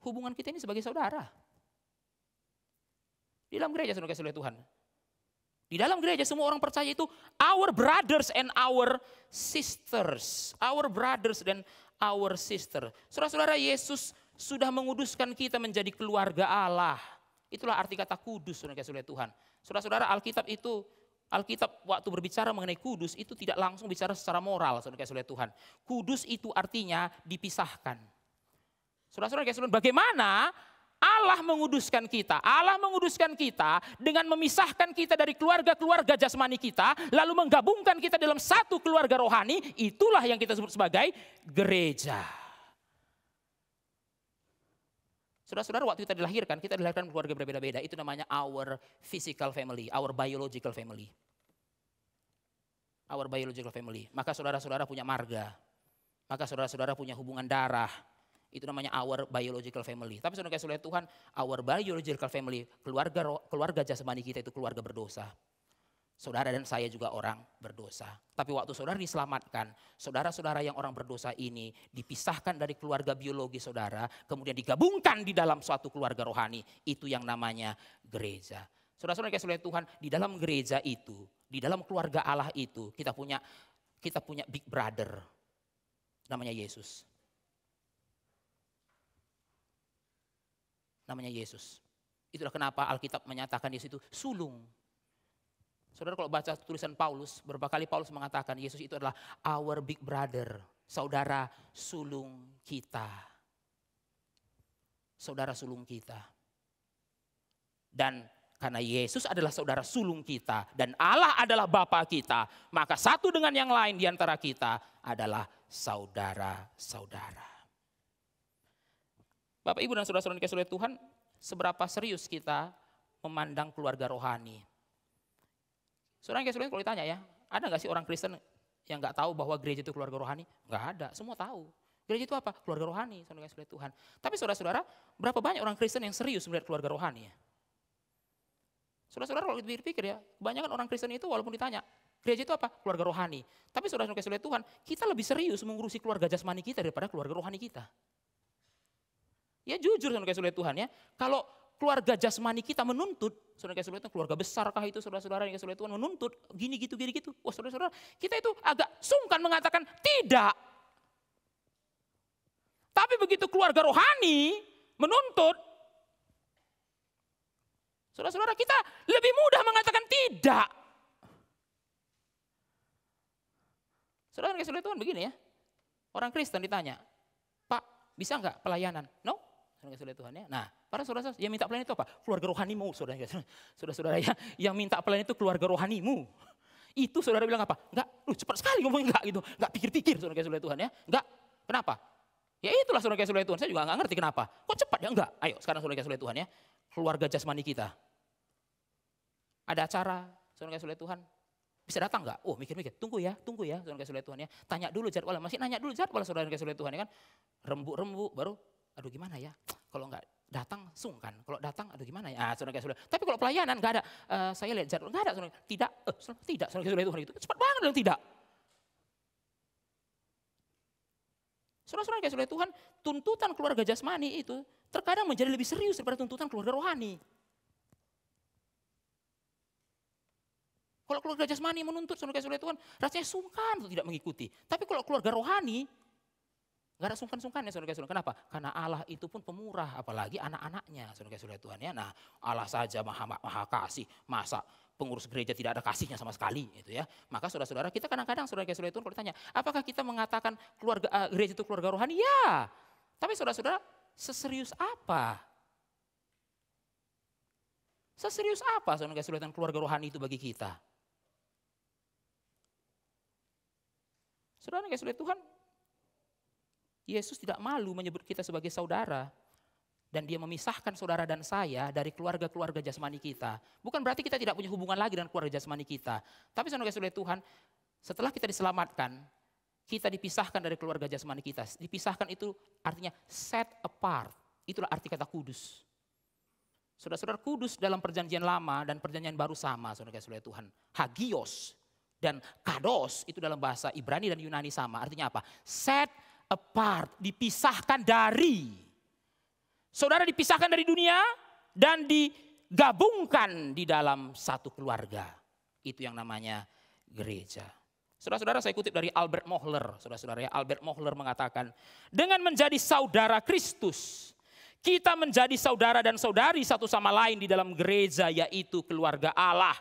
hubungan kita ini sebagai saudara. Di dalam gereja saudara kasih Tuhan. Di dalam gereja semua orang percaya itu our brothers and our sisters. Our brothers dan our sister. Saudara-saudara, Yesus sudah menguduskan kita menjadi keluarga Allah. Itulah arti kata kudus, saudara-saudara Tuhan. Saudara-saudara, Alkitab waktu berbicara mengenai kudus itu tidak langsung bicara secara moral, saudara-saudara Tuhan. Kudus itu artinya dipisahkan. Saudara-saudara, bagaimana Allah menguduskan kita? Allah menguduskan kita dengan memisahkan kita dari keluarga-keluarga jasmani kita, lalu menggabungkan kita dalam satu keluarga rohani. Itulah yang kita sebut sebagai gereja. Saudara-saudara, waktu kita dilahirkan keluarga berbeda-beda. Itu namanya our physical family, our biological family. Our biological family. Maka saudara-saudara punya marga. Maka saudara-saudara punya hubungan darah. Itu namanya our biological family. Tapi saudara-saudara Tuhan, our biological family, keluarga jasmani kita itu keluarga berdosa. Saudara dan saya juga orang berdosa. Tapi waktu saudara diselamatkan, saudara-saudara yang orang berdosa ini dipisahkan dari keluarga biologi saudara, kemudian digabungkan di dalam suatu keluarga rohani. Itu yang namanya gereja. Saudara-saudara Tuhan, di dalam gereja itu, di dalam keluarga Allah itu, kita punya big brother. Namanya Yesus. Namanya Yesus. Itulah kenapa Alkitab menyatakan Yesus itu sulung. Saudara kalau baca tulisan Paulus, beberapa kali Paulus mengatakan Yesus itu adalah our big brother, saudara sulung kita. Saudara sulung kita. Dan karena Yesus adalah saudara sulung kita dan Allah adalah Bapa kita, maka satu dengan yang lain di antara kita adalah saudara-saudara. Bapak, Ibu, dan saudara-saudara yang dikasihi Tuhan, seberapa serius kita memandang keluarga rohani? Saudara yang dikasihi kalau ditanya ya, ada nggak sih orang Kristen yang nggak tahu bahwa gereja itu keluarga rohani? Nggak ada, semua tahu. Gereja itu apa? Keluarga rohani, saudara yang dikasihi Tuhan. Tapi saudara-saudara, berapa banyak orang Kristen yang serius melihat keluarga rohani? Saudara-saudara kalau dipikir ya, kebanyakan orang Kristen itu walaupun ditanya, gereja itu apa? Keluarga rohani. Tapi saudara-saudara yang dikasihi Tuhan, kita lebih serius mengurusi keluarga jasmani kita daripada keluarga rohani kita. Ya jujur saudara-saudara Tuhan ya, kalau keluarga jasmani kita menuntut, saudara-saudara Tuhan, keluarga besarkah itu saudara-saudara yang saudara Tuhan menuntut, gini gitu. Wah saudara-saudara, kita itu agak sungkan mengatakan tidak. Tapi begitu keluarga rohani menuntut, saudara-saudara kita lebih mudah mengatakan tidak. Saudara-saudara Tuhan begini ya, orang Kristen ditanya, Pak bisa enggak pelayanan? No. Saudara Tuhan ya. Nah, para saudara yang minta pelayanan itu apa? Keluarga rohanimu, saudara-saudara yang minta pelayanan itu keluarga rohanimu. Itu saudara bilang apa? Enggak, cepat sekali ngomong enggak gitu. Enggak pikir-pikir saudara Tuhan ya. Enggak. Kenapa? Ya itulah saudara Tuhan. Saya juga enggak ngerti kenapa. Kok cepat ya? Enggak. Ayo sekarang saudara Tuhan ya. Keluarga jasmani kita. Ada acara saudara Tuhan. Bisa datang enggak? Oh mikir-mikir. Tunggu ya saudara Tuhan ya. Tanya dulu jadwal. Masih nanya dulu jadwal saudara Tuhan ya kan. Rembuk baru. Aduh gimana ya, kalau enggak datang sungkan, kalau datang aduh gimana ya, saudara. Tapi kalau pelayanan enggak ada, saya lihat jadwal, enggak ada saudara. Tidak, saudara Tuhan itu cepat banget dong tidak. Saudara Tuhan, tuntutan keluarga jasmani itu terkadang menjadi lebih serius daripada tuntutan keluarga rohani. Kalau keluarga jasmani menuntut saudara Tuhan, rasanya sungkan untuk tidak mengikuti. Tapi kalau keluarga rohani, gak ada sungkan-sungkannya saudara-saudara. Kenapa? Karena Allah itu pun pemurah, apalagi anak-anaknya saudara-saudara Tuhan ya. Nah, Allah saja maha kasih, masa pengurus gereja tidak ada kasihnya sama sekali gitu ya. Maka saudara-saudara kita kadang-kadang saudara-saudara Tuhan kalau ditanya, apakah kita mengatakan gereja itu keluarga rohani? Ya. Tapi saudara-saudara, seserius apa? Seserius apa saudara-saudara keluarga rohani itu bagi kita? Saudara-saudara Tuhan, Yesus tidak malu menyebut kita sebagai saudara. Dan dia memisahkan saudara dan saya dari keluarga-keluarga jasmani kita. Bukan berarti kita tidak punya hubungan lagi dengan keluarga jasmani kita. Tapi saudara-saudara Tuhan, setelah kita diselamatkan, kita dipisahkan dari keluarga jasmani kita. Dipisahkan itu artinya set apart. Itulah arti kata kudus. Saudara-saudara, kudus dalam perjanjian lama dan perjanjian baru sama saudara-saudara Tuhan. Hagios dan kados itu dalam bahasa Ibrani dan Yunani sama. Artinya apa? Set apart, dipisahkan dari. Saudara dipisahkan dari dunia dan digabungkan di dalam satu keluarga. Itu yang namanya gereja. Saudara-saudara, saya kutip dari Albert Mohler. Saudara-saudara, Albert Mohler mengatakan, dengan menjadi saudara Kristus, kita menjadi saudara dan saudari satu sama lain di dalam gereja, yaitu keluarga Allah.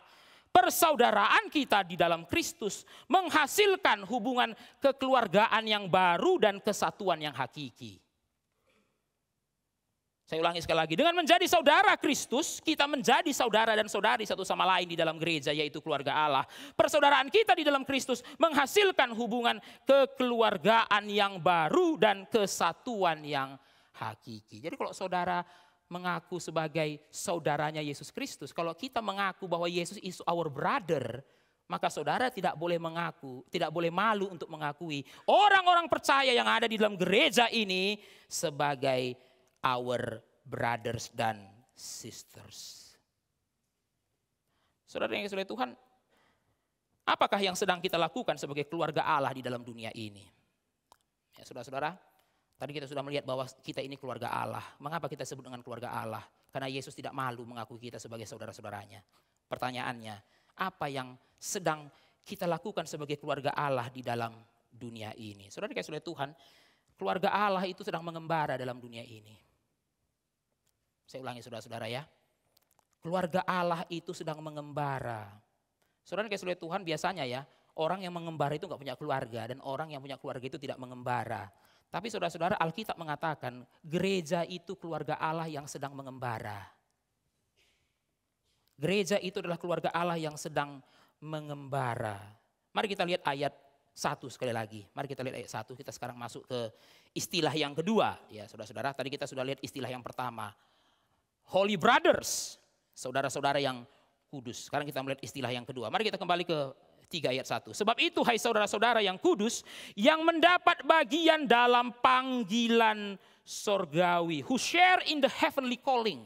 Persaudaraan kita di dalam Kristus menghasilkan hubungan kekeluargaan yang baru dan kesatuan yang hakiki. Saya ulangi sekali lagi, dengan menjadi saudara Kristus, kita menjadi saudara dan saudari satu sama lain di dalam gereja, yaitu keluarga Allah. Persaudaraan kita di dalam Kristus menghasilkan hubungan kekeluargaan yang baru dan kesatuan yang hakiki. Jadi kalau saudara mengaku sebagai saudaranya Yesus Kristus, kalau kita mengaku bahwa Yesus is our brother, maka saudara tidak boleh mengaku, tidak boleh malu untuk mengakui orang-orang percaya yang ada di dalam gereja ini sebagai our brothers dan sisters. Saudara yang dikasihi Tuhan, apakah yang sedang kita lakukan sebagai keluarga Allah di dalam dunia ini? Ya, saudara-saudara, tadi kita sudah melihat bahwa kita ini keluarga Allah. Mengapa kita sebut dengan keluarga Allah? Karena Yesus tidak malu mengakui kita sebagai saudara-saudaranya. Pertanyaannya, apa yang sedang kita lakukan sebagai keluarga Allah di dalam dunia ini? Saudara dikasihi Tuhan, keluarga Allah itu sedang mengembara dalam dunia ini. Saya ulangi saudara-saudara ya. Keluarga Allah itu sedang mengembara. Saudara dikasihi Tuhan, biasanya ya, orang yang mengembara itu enggak punya keluarga, dan orang yang punya keluarga itu tidak mengembara. Tapi saudara-saudara, Alkitab mengatakan gereja itu keluarga Allah yang sedang mengembara. Gereja itu adalah keluarga Allah yang sedang mengembara. Mari kita lihat ayat 1 sekali lagi. Mari kita lihat ayat 1, kita sekarang masuk ke istilah yang kedua. Ya saudara-saudara, tadi kita sudah lihat istilah yang pertama. Holy brothers, saudara-saudara yang kudus. Sekarang kita melihat istilah yang kedua. Mari kita kembali ke 3 ayat 1. Sebab itu hai saudara-saudara yang kudus, yang mendapat bagian dalam panggilan sorgawi. Who share in the heavenly calling.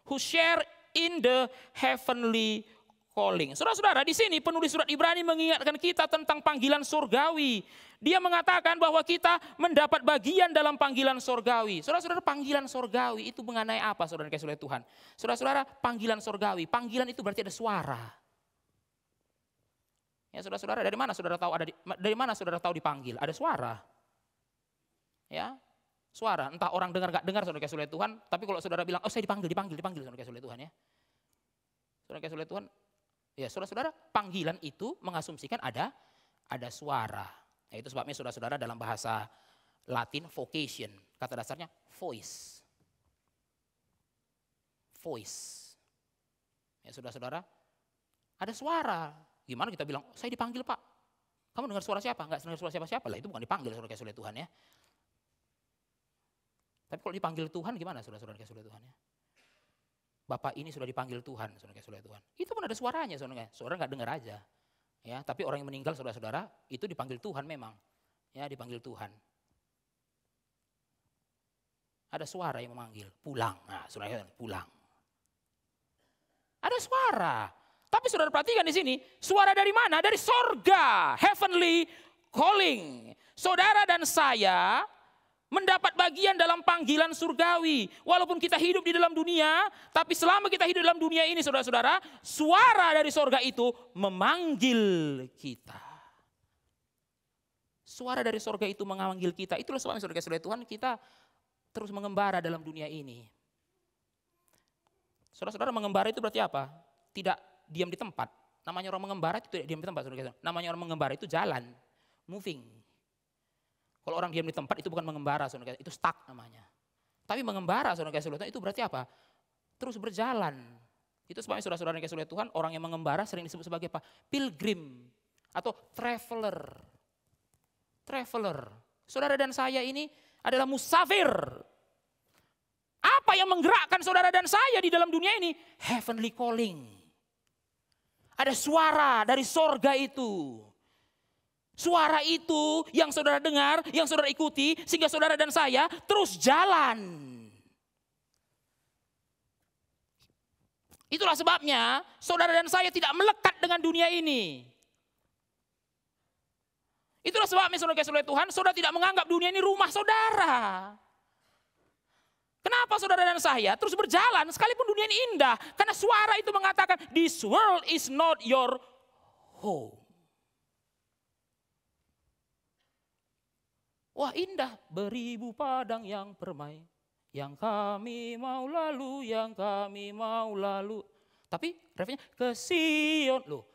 Who share in the heavenly calling. Saudara-saudara, di sini penulis surat Ibrani mengingatkan kita tentang panggilan sorgawi. Dia mengatakan bahwa kita mendapat bagian dalam panggilan sorgawi. Saudara-saudara, panggilan sorgawi itu mengenai apa, saudara dikasihi Tuhan? Saudara-saudara, panggilan sorgawi. Panggilan itu berarti ada suara. Ya, saudara-saudara, dari mana saudara tahu dipanggil? Ada suara. Ya, suara. Entah orang dengar gak dengar, saudara dikasihi Tuhan. Tapi kalau saudara bilang, oh saya dipanggil, saudara dikasihi Tuhan ya. Saudara dikasihi Tuhan. Ya, saudara-saudara, panggilan itu mengasumsikan ada suara. Nah, itu sebabnya saudara-saudara dalam bahasa Latin vocation, kata dasarnya voice. Voice. Ya, saudara-saudara, ada suara. Gimana kita bilang, saya dipanggil Pak. Kamu dengar suara siapa? Enggak dengar suara siapa-siapa lah, itu bukan dipanggil saudara dikasihi Tuhan ya. Tapi kalau dipanggil Tuhan gimana saudara-saudara dikasihi Tuhan ya? Bapak ini sudah dipanggil Tuhan, saudara dikasihi Tuhan. Itu pun ada suaranya, saudara enggak dengar aja. Ya, tapi orang yang meninggal saudara-saudara itu dipanggil Tuhan memang. Ya, dipanggil Tuhan. Ada suara yang memanggil, pulang. Nah, saudara pulang. Ada suara. Tapi saudara perhatikan di sini, suara dari mana? Dari sorga, heavenly calling. Saudara dan saya mendapat bagian dalam panggilan surgawi. Walaupun kita hidup di dalam dunia, tapi selama kita hidup dalam dunia ini saudara-saudara, suara dari sorga itu memanggil kita. Suara dari sorga itu memanggil kita. Itulah sebabnya saudara-saudara Tuhan, kita terus mengembara dalam dunia ini. Saudara-saudara, mengembara itu berarti apa? Tidak diam di tempat. Namanya orang mengembara itu tidak diam di tempat. Saudara-saudara. Namanya orang mengembara itu jalan, moving. Kalau orang diam di tempat itu bukan mengembara, saudara, itu stuck namanya. Tapi mengembara, saudara itu berarti apa? Terus berjalan. Itu sebabnya saudara-saudara yang dikasihi Tuhan, orang yang mengembara sering disebut sebagai apa? Pilgrim atau traveler. Traveler. Saudara dan saya ini adalah musafir. Apa yang menggerakkan saudara dan saya di dalam dunia ini? Heavenly calling. Ada suara dari sorga itu. Suara itu yang saudara dengar, yang saudara ikuti, sehingga saudara dan saya terus jalan. Itulah sebabnya saudara dan saya tidak melekat dengan dunia ini. Itulah sebabnya saudara dikasihi Tuhan, saudara tidak menganggap dunia ini rumah saudara. Kenapa saudara dan saya terus berjalan sekalipun dunia ini indah? Karena suara itu mengatakan, this world is not your home. Wah indah, beribu padang yang permai, yang kami mau lalu, yang kami mau lalu. Tapi refnya ke Sion. Loh,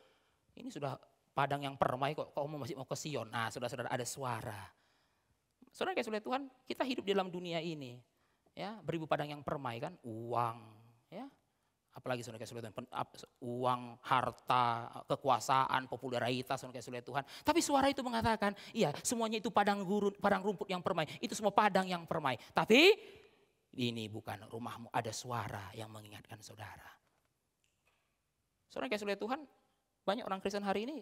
ini sudah padang yang permai kok kamu masih mau ke Sion. Nah saudara-saudara ada suara. Saudara kasih oleh Tuhan, kita hidup di dalam dunia ini. Ya, beribu padang yang permai kan, uang. Ya, apalagi saudara kasih oleh Tuhan, uang, harta, kekuasaan, popularitas, saudara kasih oleh Tuhan. Tapi suara itu mengatakan, iya semuanya itu padang rumput yang permai. Itu semua padang yang permai. Tapi ini bukan rumahmu, ada suara yang mengingatkan saudara. Saudara kasih oleh Tuhan, banyak orang Kristen hari ini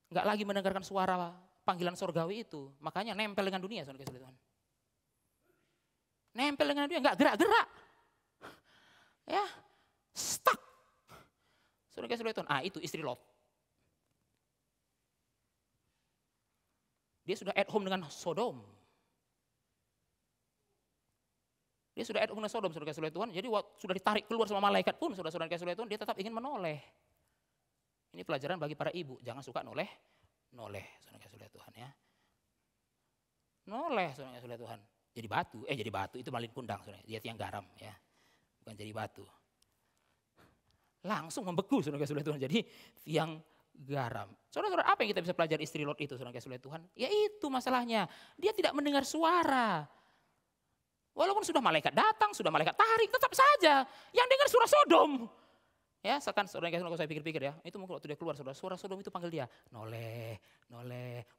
nggak lagi mendengarkan suara panggilan sorgawi itu. Makanya nempel dengan dunia, saudara kasih oleh Tuhan. Nempel dengan dunia, nggak gerak-gerak. Ya, stuck. Saudara kasih oleh Tuhan, itu istri Lot. Dia sudah at home dengan Sodom. Dia sudah at home dengan Sodom, saudara kasih oleh Tuhan. Jadi sudah ditarik keluar sama malaikat pun, saudara-saudara kasih oleh Tuhan, dia tetap ingin menoleh. Ini pelajaran bagi para ibu, jangan suka noleh, saudara kasih oleh Tuhan ya. Noleh, saudara kasih oleh Tuhan. Jadi batu itu malin kundang, saudara. Dia tiang garam ya, bukan jadi batu. Langsung membeku, saudara kasih oleh Tuhan. Jadi tiang garam. Saudara-saudara, apa yang kita bisa pelajari istri Lot itu, saudara kasih oleh Tuhan? Ya itu masalahnya, dia tidak mendengar suara. Walaupun sudah malaikat datang, sudah malaikat tarik, tetap saja yang dengar suara Sodom. Ya, sekarang saudara kasih saya pikir-pikir ya, itu mungkin waktu dia keluar suara Sodom itu panggil dia, noleh,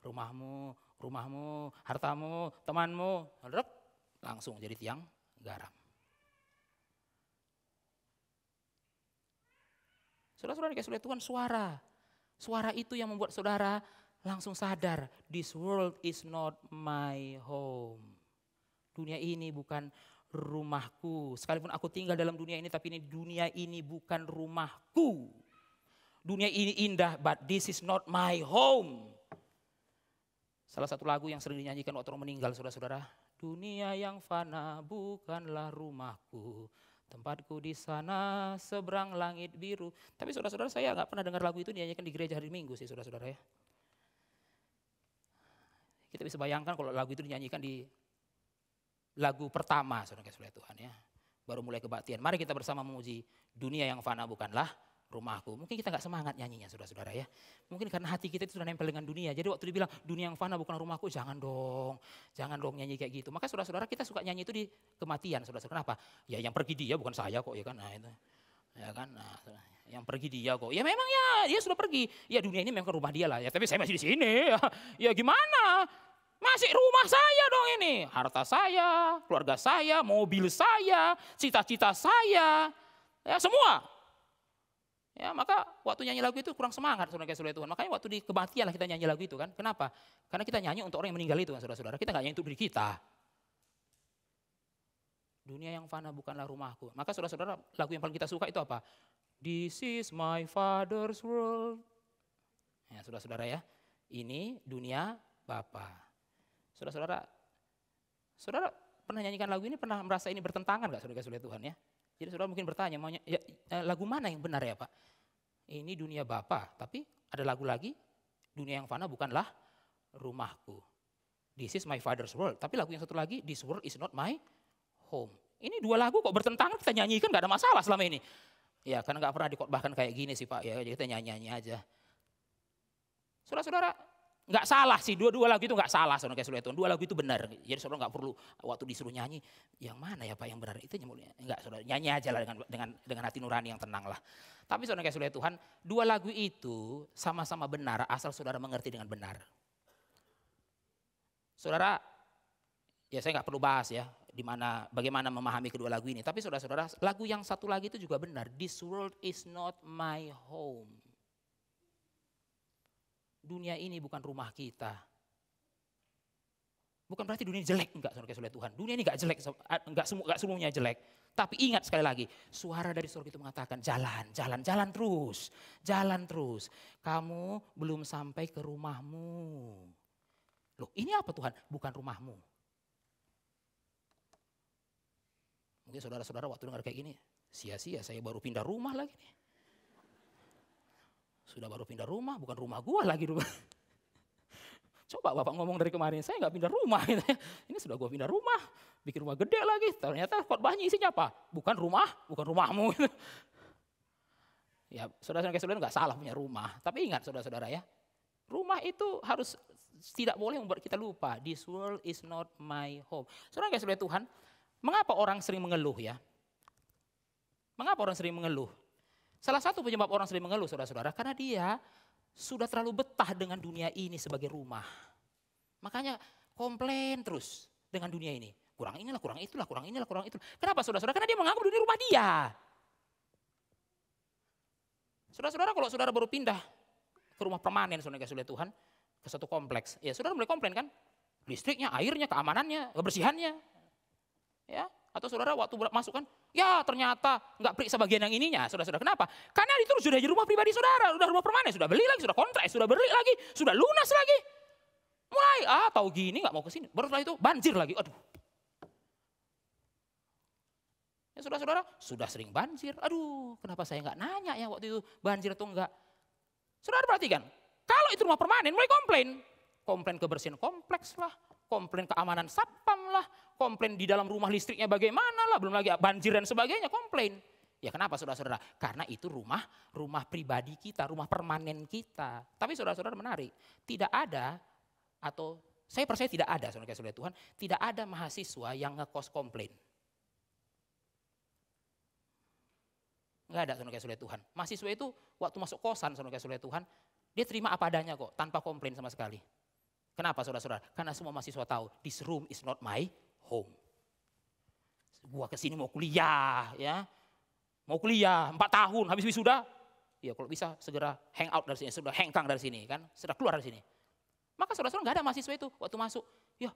rumahmu, hartamu, temanmu, langsung jadi tiang garam. Saudara-saudara dikasih oleh Tuhan suara itu yang membuat saudara langsung sadar, this world is not my home. Dunia ini bukan rumahku. Sekalipun aku tinggal dalam dunia ini, tapi dunia ini bukan rumahku. Dunia ini indah, but this is not my home. Salah satu lagu yang sering dinyanyikan waktu orang meninggal, saudara-saudara. Dunia yang fana bukanlah rumahku. Tempatku di sana seberang langit biru. Tapi saudara-saudara, saya nggak pernah dengar lagu itu dinyanyikan di gereja hari Minggu sih, saudara-saudara ya. Kita bisa bayangkan kalau lagu itu dinyanyikan di lagu pertama, saudara kasih oleh Tuhan ya. Baru mulai kebaktian. Mari kita bersama memuji, dunia yang fana bukanlah rumahku. Mungkin kita nggak semangat nyanyinya, saudara-saudara ya. Mungkin karena hati kita itu sudah nempel dengan dunia. Jadi waktu dibilang dunia yang fana bukan rumahku, jangan dong nyanyi kayak gitu. Maka saudara-saudara kita suka nyanyi itu di kematian, saudara-saudara. Kenapa? Ya yang pergi dia bukan saya kok ya kan. Nah itu. Ya kan, nah, yang pergi dia kok. Ya memang ya, dia sudah pergi. Ya dunia ini memang rumah dia lah ya. Tapi saya masih di sini. Ya gimana? Masih rumah saya dong ini. Harta saya, keluarga saya, mobil saya, cita-cita saya. Ya semua. Ya maka waktu nyanyi lagu itu kurang semangat, saudara kasih oleh Tuhan. Makanya waktu di kematian lah kita nyanyi lagu itu kan. Kenapa? Karena kita nyanyi untuk orang yang meninggal itu kan, saudara-saudara. Kita nggak nyanyi untuk diri kita. Dunia yang fana bukanlah rumahku. Maka saudara-saudara, lagu yang paling kita suka itu apa? This is my father's world. Ya saudara-saudara ya. Ini dunia Bapa. Saudara-saudara, saudara pernah nyanyikan lagu ini, pernah merasa ini bertentangan gak saudara kasih oleh Tuhan ya? Jadi saudara mungkin bertanya, lagu mana yang benar ya Pak? Ini dunia Bapa, tapi ada lagu lagi, dunia yang fana bukanlah rumahku. This is my father's world. Tapi lagu yang satu lagi, this world is not my home. Ini dua lagu kok bertentangan, kita nyanyikan gak ada masalah selama ini. Ya karena gak pernah dikotbahkan kayak gini sih Pak, ya jadi kita nyanyi-nyanyi aja. Saudara-saudara, nggak salah sih, dua lagu itu nggak salah, saudara kasih oleh Tuhan. Dua lagu itu benar. Jadi saudara nggak perlu waktu disuruh nyanyi, yang mana ya Pak yang benar itu nggak, saudara nyanyi aja lah dengan hati nurani yang tenang lah. Tapi saudara kasih oleh Tuhan, dua lagu itu sama-sama benar asal saudara mengerti dengan benar. Saudara, ya saya nggak perlu bahas ya, bagaimana memahami kedua lagu ini. Tapi saudara-saudara, lagu yang satu lagi itu juga benar. This world is not my home. Dunia ini bukan rumah kita. Bukan berarti dunia jelek, enggak saudara kasih oleh Tuhan. Dunia ini enggak jelek, enggak semuanya jelek. Tapi ingat sekali lagi, suara dari surga itu mengatakan jalan terus. Jalan terus. Kamu belum sampai ke rumahmu. Loh ini apa Tuhan? Bukan rumahmu. Mungkin saudara-saudara waktu dengar kayak gini, sia-sia saya baru pindah rumah lagi nih. Sudah baru pindah rumah, bukan rumah gua lagi rumah. Coba Bapak ngomong dari kemarin, saya nggak pindah rumah. Gitu ya. Ini sudah gua pindah rumah, bikin rumah gede lagi. Ternyata khotbahnya isinya apa? Bukan rumah, bukan rumahmu. Gitu. Ya saudara-saudara nggak salah punya rumah. Tapi ingat saudara-saudara ya, rumah itu harus tidak boleh membuat kita lupa. This world is not my home. Saudara-saudara Tuhan, mengapa orang sering mengeluh ya? Mengapa orang sering mengeluh? Salah satu penyebab orang sering mengeluh saudara-saudara, karena dia sudah terlalu betah dengan dunia ini sebagai rumah. Makanya komplain terus dengan dunia ini. Kurang inilah, kurang itulah, kurang inilah, kurang itulah. Kenapa saudara-saudara? Karena dia menganggap dunia rumah dia. Saudara-saudara kalau saudara baru pindah ke rumah permanen saudara Tuhan, ke satu kompleks. Ya saudara mulai komplain kan? Listriknya, airnya, keamanannya, kebersihannya. Ya, atau saudara waktu masuk kan, ya ternyata nggak periksa bagian yang ininya, saudara-saudara. Kenapa? Karena itu sudah jadi rumah pribadi saudara, sudah rumah permanen, sudah beli lagi, sudah kontrak, sudah beli lagi, sudah lunas lagi. Mulai, tahu gini nggak mau ke sini. Baru setelah itu banjir lagi, aduh. Ya saudara-saudara, sudah sering banjir, aduh kenapa saya nggak nanya ya waktu itu banjir atau enggak. Saudara perhatikan, kalau itu rumah permanen mulai komplain. Komplain kebersihan kompleks lah, komplain keamanan satpam lah, komplain di dalam rumah listriknya bagaimana lah, belum lagi banjir dan sebagainya, komplain. Ya kenapa saudara-saudara? Karena itu rumah pribadi kita, rumah permanen kita. Tapi saudara-saudara menarik, tidak ada atau saya percaya tidak ada saudara-saudara Tuhan, tidak ada mahasiswa yang ngekos komplain. Enggak ada saudara-saudara Tuhan. Mahasiswa itu waktu masuk kosan saudara-saudara Tuhan, dia terima apa adanya kok, tanpa komplain sama sekali. Kenapa saudara-saudara? Karena semua mahasiswa tahu, this room is not my home. Gua kesini mau kuliah, ya, mau kuliah 4 tahun, habis wisuda, ya kalau bisa segera hang out dari sini, sudah hengkang dari sini, kan, sudah keluar dari sini. Maka saudara-saudara nggak ada mahasiswa itu waktu masuk, ya,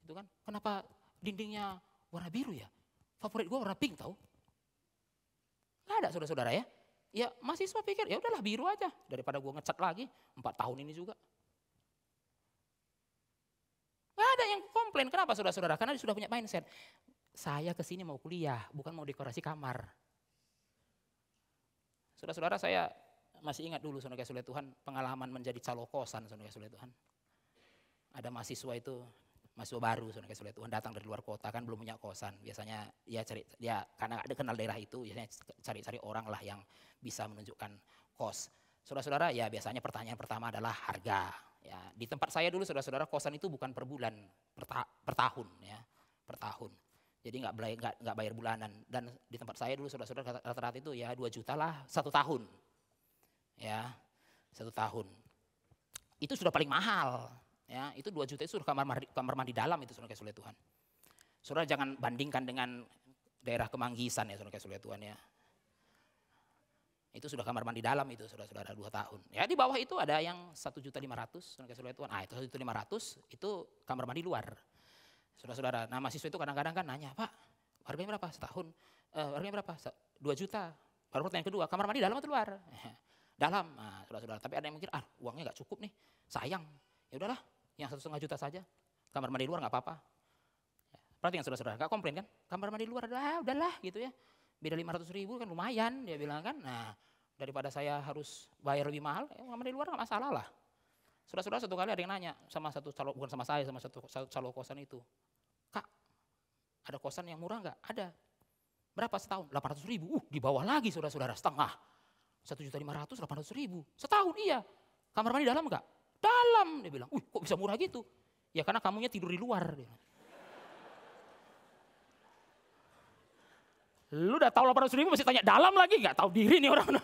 itu kan, kenapa dindingnya warna biru ya? Favorit gua warna pink tahu? Nggak ada saudara-saudara ya. Ya mahasiswa pikir ya udahlah biru aja daripada gua ngecat lagi 4 tahun ini juga. Gak ada yang komplain, kenapa saudara-saudara? Karena dia sudah punya mindset, saya kesini mau kuliah, bukan mau dekorasi kamar. Saudara-saudara saya masih ingat dulu saudara-saudara Tuhan, pengalaman menjadi calo kosan saudara-saudara Tuhan. Ada mahasiswa itu, mahasiswa baru saudara-saudara Tuhan, datang dari luar kota kan belum punya kosan. Biasanya dia karena ada kenal daerah itu, biasanya cari-cari orang lah yang bisa menunjukkan kos. Saudara-saudara ya biasanya pertanyaan pertama adalah harga. Ya, di tempat saya dulu saudara-saudara kosan itu bukan per bulan, per tahun ya, per tahun. Jadi nggak bayar bulanan. Dan di tempat saya dulu saudara-saudara rata-rata itu ya 2 juta lah 1 tahun. Ya, 1 tahun. Itu sudah paling mahal. Ya, itu 2 juta itu sudah kamar mandi dalam itu saudara-saudara Tuhan. Saudara jangan bandingkan dengan daerah Kemanggisan ya saudara-saudara Tuhan ya. Itu sudah kamar mandi dalam itu saudara-saudara 2 tahun. Ya di bawah itu ada yang 1.500.000 saudara-saudara Tuhan. Itu 1.500 itu kamar mandi luar. Saudara-saudara, nah mahasiswa itu kadang-kadang kan nanya, Pak harganya berapa setahun? Harganya berapa? 2 juta. Baru pertanyaan kedua, kamar mandi dalam atau luar? Dalam, nah, saudara-saudara. Tapi ada yang mikir, uangnya gak cukup nih, sayang. Ya udahlah, yang 1,5 juta saja. Kamar mandi luar gak apa-apa. Perhatikan saudara-saudara, gak komplain kan? Kamar mandi luar, udahlah gitu ya. Beda 500.000 kan lumayan dia bilang kan. Nah daripada saya harus bayar lebih mahal, kamar mandi luar gak masalah lah. Saudara-saudara satu kali ada yang nanya sama satu calo, bukan sama saya, sama satu calo kosan itu. Kak, ada kosan yang murah gak? Ada. Berapa setahun? 800.000. Di bawah lagi saudara-saudara, setengah. 1.500.000, 800.000. Setahun iya. Kamar mandi dalam gak? Dalam. Dia bilang, kok bisa murah gitu? Ya karena kamunya tidur di luar. Dia. Lu udah tahu 800.000 masih tanya dalam lagi, nggak tahu diri nih orang.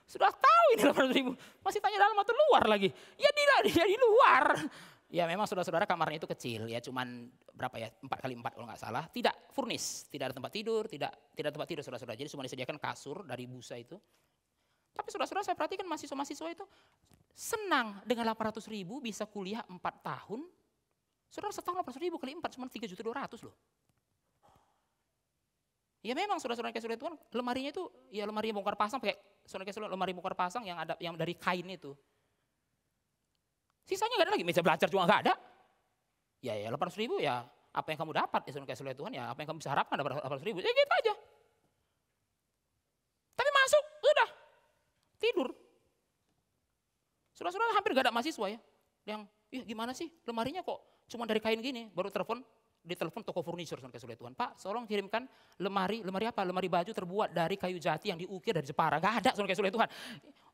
Sudah tahu ini 800.000, masih tanya dalam atau luar lagi. Ya dia di luar. Ya memang saudara-saudara kamarnya itu kecil ya, cuman berapa ya 4x4 kalau nggak salah. Tidak furnis, tidak ada tempat tidur, tidak tempat tidur saudara-saudara. Jadi cuma disediakan kasur dari busa itu. Tapi saudara-saudara saya perhatikan mahasiswa-mahasiswa itu senang dengan 800.000 bisa kuliah 4 tahun. Saudara setahun 800.000 kali 4 cuma 3.200.000 loh. Ya memang saudara-saudara Tuhan, lemarinya itu ya lemari bongkar pasang pakai saudara lemari bongkar pasang yang ada yang dari kain itu. Sisanya nggak ada lagi, meja belajar juga nggak ada. Ya 800.000 ya apa yang kamu dapat ya saudara Tuhan ya apa yang kamu bisa harapkan dapat 800.000 ya gitu aja. Tapi masuk udah tidur Saudara-saudara hampir gak ada mahasiswa ya. Yang, gimana sih lemarinya kok cuma dari kain gini. Baru ditelepon toko furniture saudara Tuhan. Pak, tolong kirimkan lemari apa? Lemari baju terbuat dari kayu jati yang diukir dari Jepara. Gak ada saudara Tuhan.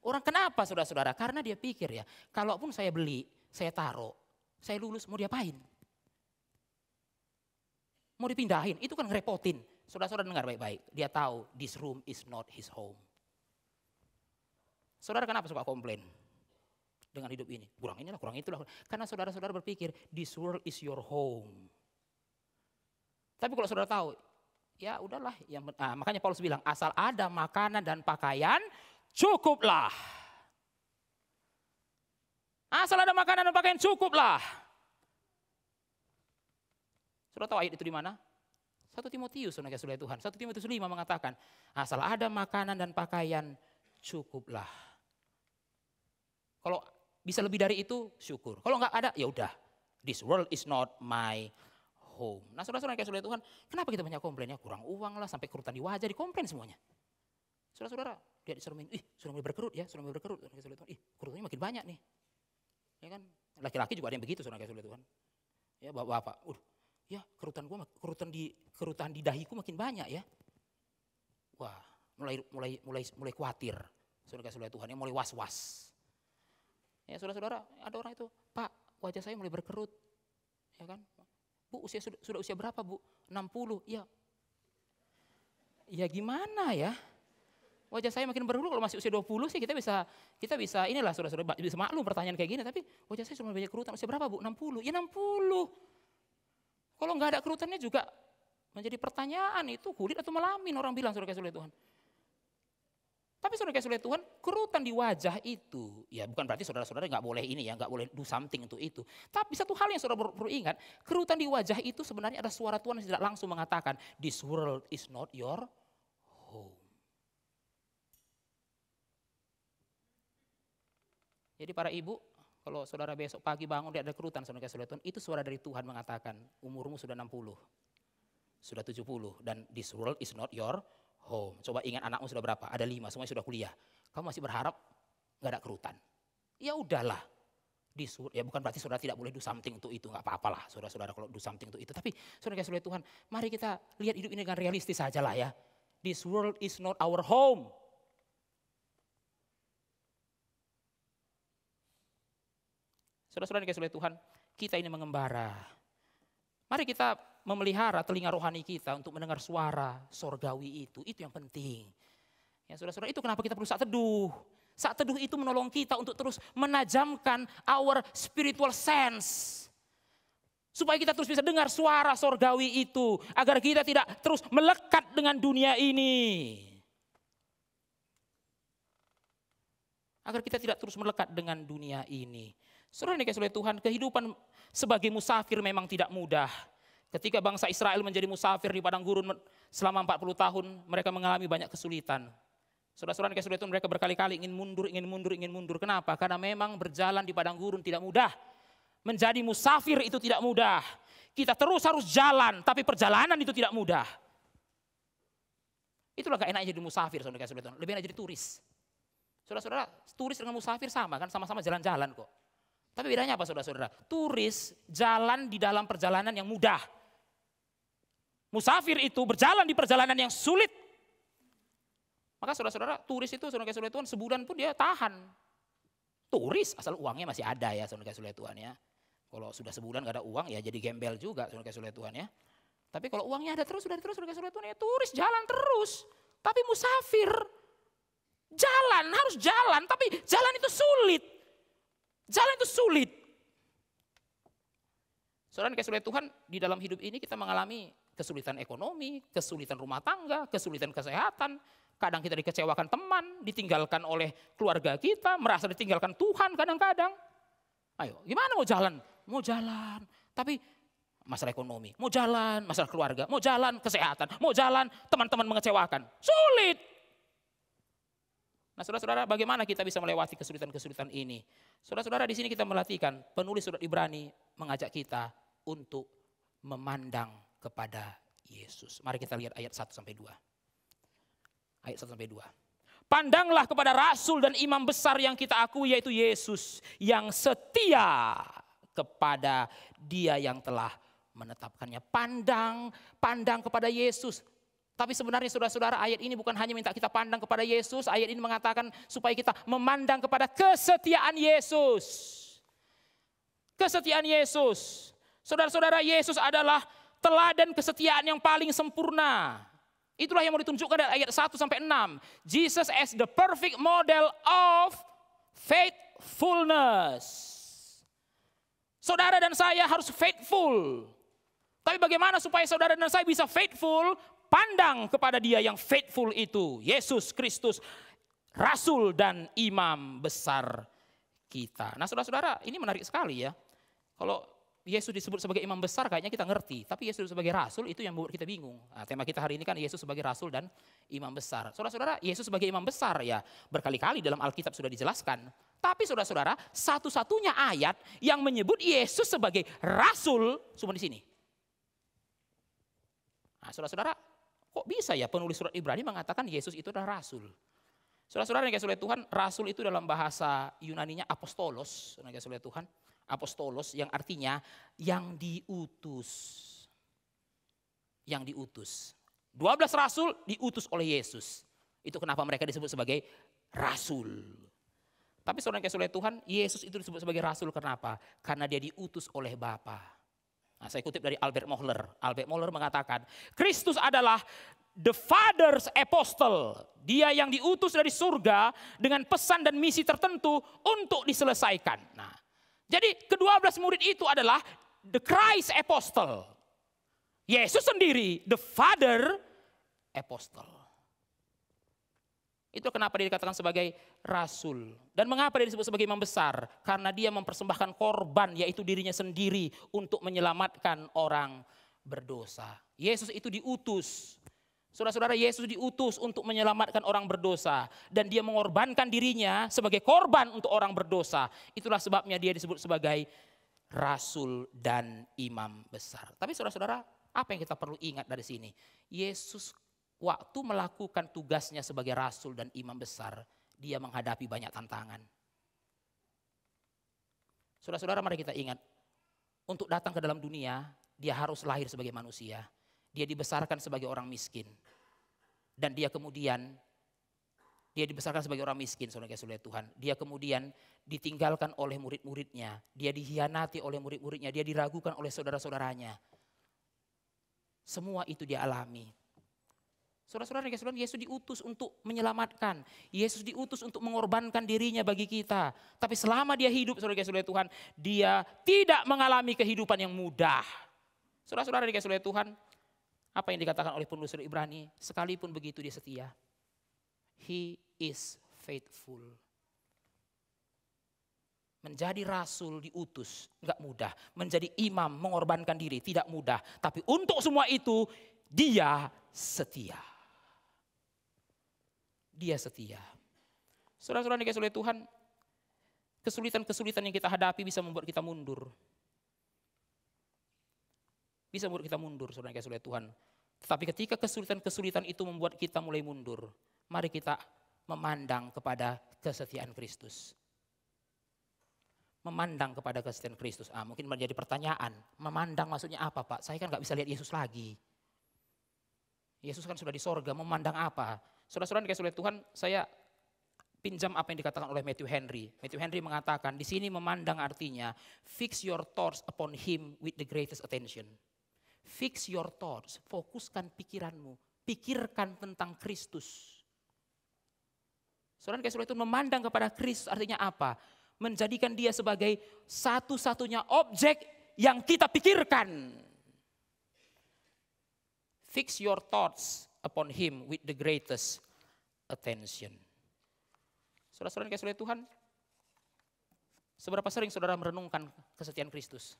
Orang kenapa saudara-saudara? Karena dia pikir ya, kalaupun saya beli, saya taruh, saya lulus mau diapain? Mau dipindahin, itu kan ngerepotin. Saudara-saudara dengar baik-baik, dia tahu this room is not his home. Saudara kenapa suka komplain dengan hidup ini? Kurang inilah, kurang itulah. Karena saudara-saudara berpikir this world is your home. Tapi kalau saudara tahu, ya udahlah. Makanya Paulus bilang, asal ada makanan dan pakaian, cukuplah. Asal ada makanan dan pakaian, cukuplah. Saudara tahu ayat itu di mana? 1 Timotius, saudara Tuhan. 1 Timotius 5 mengatakan, asal ada makanan dan pakaian, cukuplah. Kalau bisa lebih dari itu, syukur. Kalau enggak ada, ya udah. This world is not my home. Nah saudara-saudara Tuhan, kenapa kita banyak komplainnya? Kurang uang lah, sampai kerutan di wajah, dikomplain semuanya. Saudara-saudara, dia disuruh sudah mulai berkerut ya, sudah mulai berkerut. Kerutannya makin banyak nih. Ya kan, laki-laki juga ada yang begitu saudara-saudara Tuhan. Ya bapak-bapak, ya kerutan di dahiku makin banyak ya. Wah, mulai khawatir. Saudara-saudara Tuhan, yang mulai was-was. Ya saudara-saudara, ada orang itu, Pak, wajah saya mulai berkerut. Ya kan? Bu, sudah usia berapa, Bu? 60. Ya. Ya gimana ya? Wajah saya makin berkerut, kalau masih usia 20 sih kita bisa inilah saudara-saudara bisa maklum pertanyaan kayak gini, tapi wajah saya sudah banyak kerutan. Usia berapa, Bu? 60. Ya 60. Kalau nggak ada kerutannya juga menjadi pertanyaan, itu kulit atau melamin orang bilang saudara-saudara Tuhan. Tapi saudara-saudara Tuhan, kerutan di wajah itu, ya bukan berarti saudara-saudara nggak boleh ini ya, nggak boleh do something untuk itu. Tapi satu hal yang saudara perlu ingat, kerutan di wajah itu sebenarnya ada suara Tuhan yang tidak langsung mengatakan, this world is not your home. Jadi para ibu, kalau saudara besok pagi bangun dia ada kerutan saudara-saudara Tuhan, itu suara dari Tuhan mengatakan, umurmu sudah 60, sudah 70, dan this world is not your home. Coba ingat anakmu sudah berapa? Ada 5, semuanya sudah kuliah. Kamu masih berharap gak ada kerutan? Ya udahlah. Ya bukan berarti saudara tidak boleh do something untuk itu. Gak apa-apalah saudara-saudara kalau do something untuk itu. Tapi saudara-saudara Tuhan, mari kita lihat hidup ini dengan realistis saja lah ya. This world is not our home. Saudara-saudara Tuhan, kita ini mengembara. Mari kita memelihara telinga rohani kita untuk mendengar suara sorgawi itu yang penting. Ya saudara-saudara, itu kenapa kita perlu saat teduh. Saat teduh itu menolong kita untuk terus menajamkan our spiritual sense. Supaya kita terus bisa dengar suara sorgawi itu. Agar kita tidak terus melekat dengan dunia ini. Agar kita tidak terus melekat dengan dunia ini. Saudara Tuhan, kehidupan sebagai musafir memang tidak mudah. Ketika bangsa Israel menjadi musafir di padang gurun selama 40 tahun, mereka mengalami banyak kesulitan. Saudara-saudara Tuhan, mereka berkali-kali ingin mundur. Kenapa? Karena memang berjalan di padang gurun tidak mudah. Menjadi musafir itu tidak mudah. Kita terus harus jalan, tapi perjalanan itu tidak mudah. Itulah gak enaknya jadi musafir, saudara-saudara Tuhan. Lebih enak jadi turis. Saudara-saudara, turis dengan musafir sama kan, sama-sama jalan-jalan kok. Tapi bedanya apa saudara-saudara? Turis jalan di dalam perjalanan yang mudah. Musafir itu berjalan di perjalanan yang sulit. Maka saudara-saudara, turis itu saudara-saudara Tuhan sebulan pun dia tahan. Turis asal uangnya masih ada ya saudara-saudara Tuhan ya. Kalau sudah sebulan gak ada uang ya jadi gembel juga saudara-saudara Tuhan ya. Tapi kalau uangnya ada terus saudara-saudara Tuhan ya turis jalan terus. Tapi musafir jalan, harus jalan tapi jalan itu sulit. Jalan itu sulit. Saudara-saudara Tuhan, di dalam hidup ini kita mengalami kesulitan ekonomi, kesulitan rumah tangga, kesulitan kesehatan. Kadang kita dikecewakan teman, ditinggalkan oleh keluarga kita, merasa ditinggalkan Tuhan kadang-kadang. Ayo, gimana mau jalan? Mau jalan, tapi masalah ekonomi. Mau jalan, masalah keluarga. Mau jalan, kesehatan. Mau jalan, teman-teman mengecewakan. Sulit. Nah saudara-saudara, bagaimana kita bisa melewati kesulitan-kesulitan ini? Saudara-saudara, di sini kita melatihkan, penulis surat Ibrani mengajak kita untuk memandang kepada Yesus. Mari kita lihat ayat 1-2. Ayat 1-2. Pandanglah kepada rasul dan imam besar yang kita akui, yaitu Yesus, yang setia kepada Dia yang telah menetapkannya. Pandang kepada Yesus. Tapi sebenarnya saudara-saudara, ayat ini bukan hanya minta kita pandang kepada Yesus. Ayat ini mengatakan supaya kita memandang kepada kesetiaan Yesus. Kesetiaan Yesus. Saudara-saudara, Yesus adalah teladan kesetiaan yang paling sempurna. Itulah yang mau ditunjukkan dari ayat 1 sampai 6. Jesus as the perfect model of faithfulness. Saudara dan saya harus faithful. Tapi bagaimana supaya saudara dan saya bisa faithful? Pandang kepada Dia yang faithful itu, Yesus Kristus, rasul dan imam besar kita. Nah saudara-saudara, ini menarik sekali ya. Kalau Yesus disebut sebagai imam besar kayaknya kita ngerti. Tapi Yesus sebagai rasul itu yang membuat kita bingung. Nah, tema kita hari ini kan Yesus sebagai rasul dan imam besar. Saudara-saudara, Yesus sebagai imam besar ya berkali-kali dalam Alkitab sudah dijelaskan. Tapi saudara-saudara, satu-satunya ayat yang menyebut Yesus sebagai rasul cuma di sini. Nah saudara-saudara, kok bisa ya penulis surat Ibrani mengatakan Yesus itu adalah rasul? Saudara-saudara yang dikasihi oleh Tuhan, rasul itu dalam bahasa Yunaninya apostolos, yang dikasihi oleh Tuhan. Apostolos yang artinya yang diutus. Yang diutus. 12 rasul diutus oleh Yesus. Itu kenapa mereka disebut sebagai rasul. Tapi saudara yang dikasihi oleh Tuhan, Yesus itu disebut sebagai rasul kenapa? Karena Dia diutus oleh Bapa. Nah, saya kutip dari Albert Mohler. Albert Mohler mengatakan, Kristus adalah the Father's Apostle. Dia yang diutus dari surga dengan pesan dan misi tertentu untuk diselesaikan. Nah, jadi ke-12 murid itu adalah the Christ Apostle. Yesus sendiri the Father Apostle. Itu kenapa dia dikatakan sebagai rasul. Dan mengapa dia disebut sebagai imam besar? Karena dia mempersembahkan korban, yaitu dirinya sendiri untuk menyelamatkan orang berdosa. Yesus itu diutus. Saudara-saudara, Yesus diutus untuk menyelamatkan orang berdosa. Dan Dia mengorbankan dirinya sebagai korban untuk orang berdosa. Itulah sebabnya Dia disebut sebagai rasul dan imam besar. Tapi saudara-saudara, apa yang kita perlu ingat dari sini? Yesus waktu melakukan tugasnya sebagai rasul dan imam besar, Dia menghadapi banyak tantangan. Saudara-saudara, mari kita ingat, untuk datang ke dalam dunia, Dia harus lahir sebagai manusia. Dia dibesarkan sebagai orang miskin. Dan dia dibesarkan sebagai orang miskin, saudara kasih oleh Tuhan. Dia kemudian ditinggalkan oleh murid-muridnya. Dia dihianati oleh murid-muridnya. Dia diragukan oleh saudara-saudaranya. Semua itu dia alami. Saudara-saudara kasih Tuhan, Yesus diutus untuk menyelamatkan. Yesus diutus untuk mengorbankan dirinya bagi kita. Tapi selama dia hidup, saudara kasih oleh Tuhan, dia tidak mengalami kehidupan yang mudah. Saudara-saudara dikasih oleh Tuhan, apa yang dikatakan oleh penulis surat Ibrani, sekalipun begitu dia setia. He is faithful. Menjadi rasul diutus, enggak mudah. Menjadi imam, mengorbankan diri, tidak mudah. Tapi untuk semua itu, dia setia. Dia setia. Saudara-saudara dikasih oleh Tuhan, kesulitan-kesulitan yang kita hadapi bisa membuat kita mundur. Bisa membuat kita mundur, saudara dikasih oleh Tuhan. Tetapi ketika kesulitan-kesulitan itu membuat kita mulai mundur, mari kita memandang kepada kesetiaan Kristus. Memandang kepada kesetiaan Kristus. Mungkin menjadi pertanyaan, memandang maksudnya apa Pak? Saya kan gak bisa lihat Yesus lagi. Yesus kan sudah di sorga, memandang apa? Saudara-saudara dikasih oleh Tuhan, saya pinjam apa yang dikatakan oleh Matthew Henry. Matthew Henry mengatakan, di sini memandang artinya, fix your thoughts upon Him with the greatest attention. Fix your thoughts, fokuskan pikiranmu, pikirkan tentang Kristus. Saudara kasih itu memandang kepada Kristus artinya apa? Menjadikan dia sebagai satu-satunya objek yang kita pikirkan. Fix your thoughts upon Him with the greatest attention. Saudara-saudara kasih Tuhan, seberapa sering saudara merenungkan kesetiaan Kristus?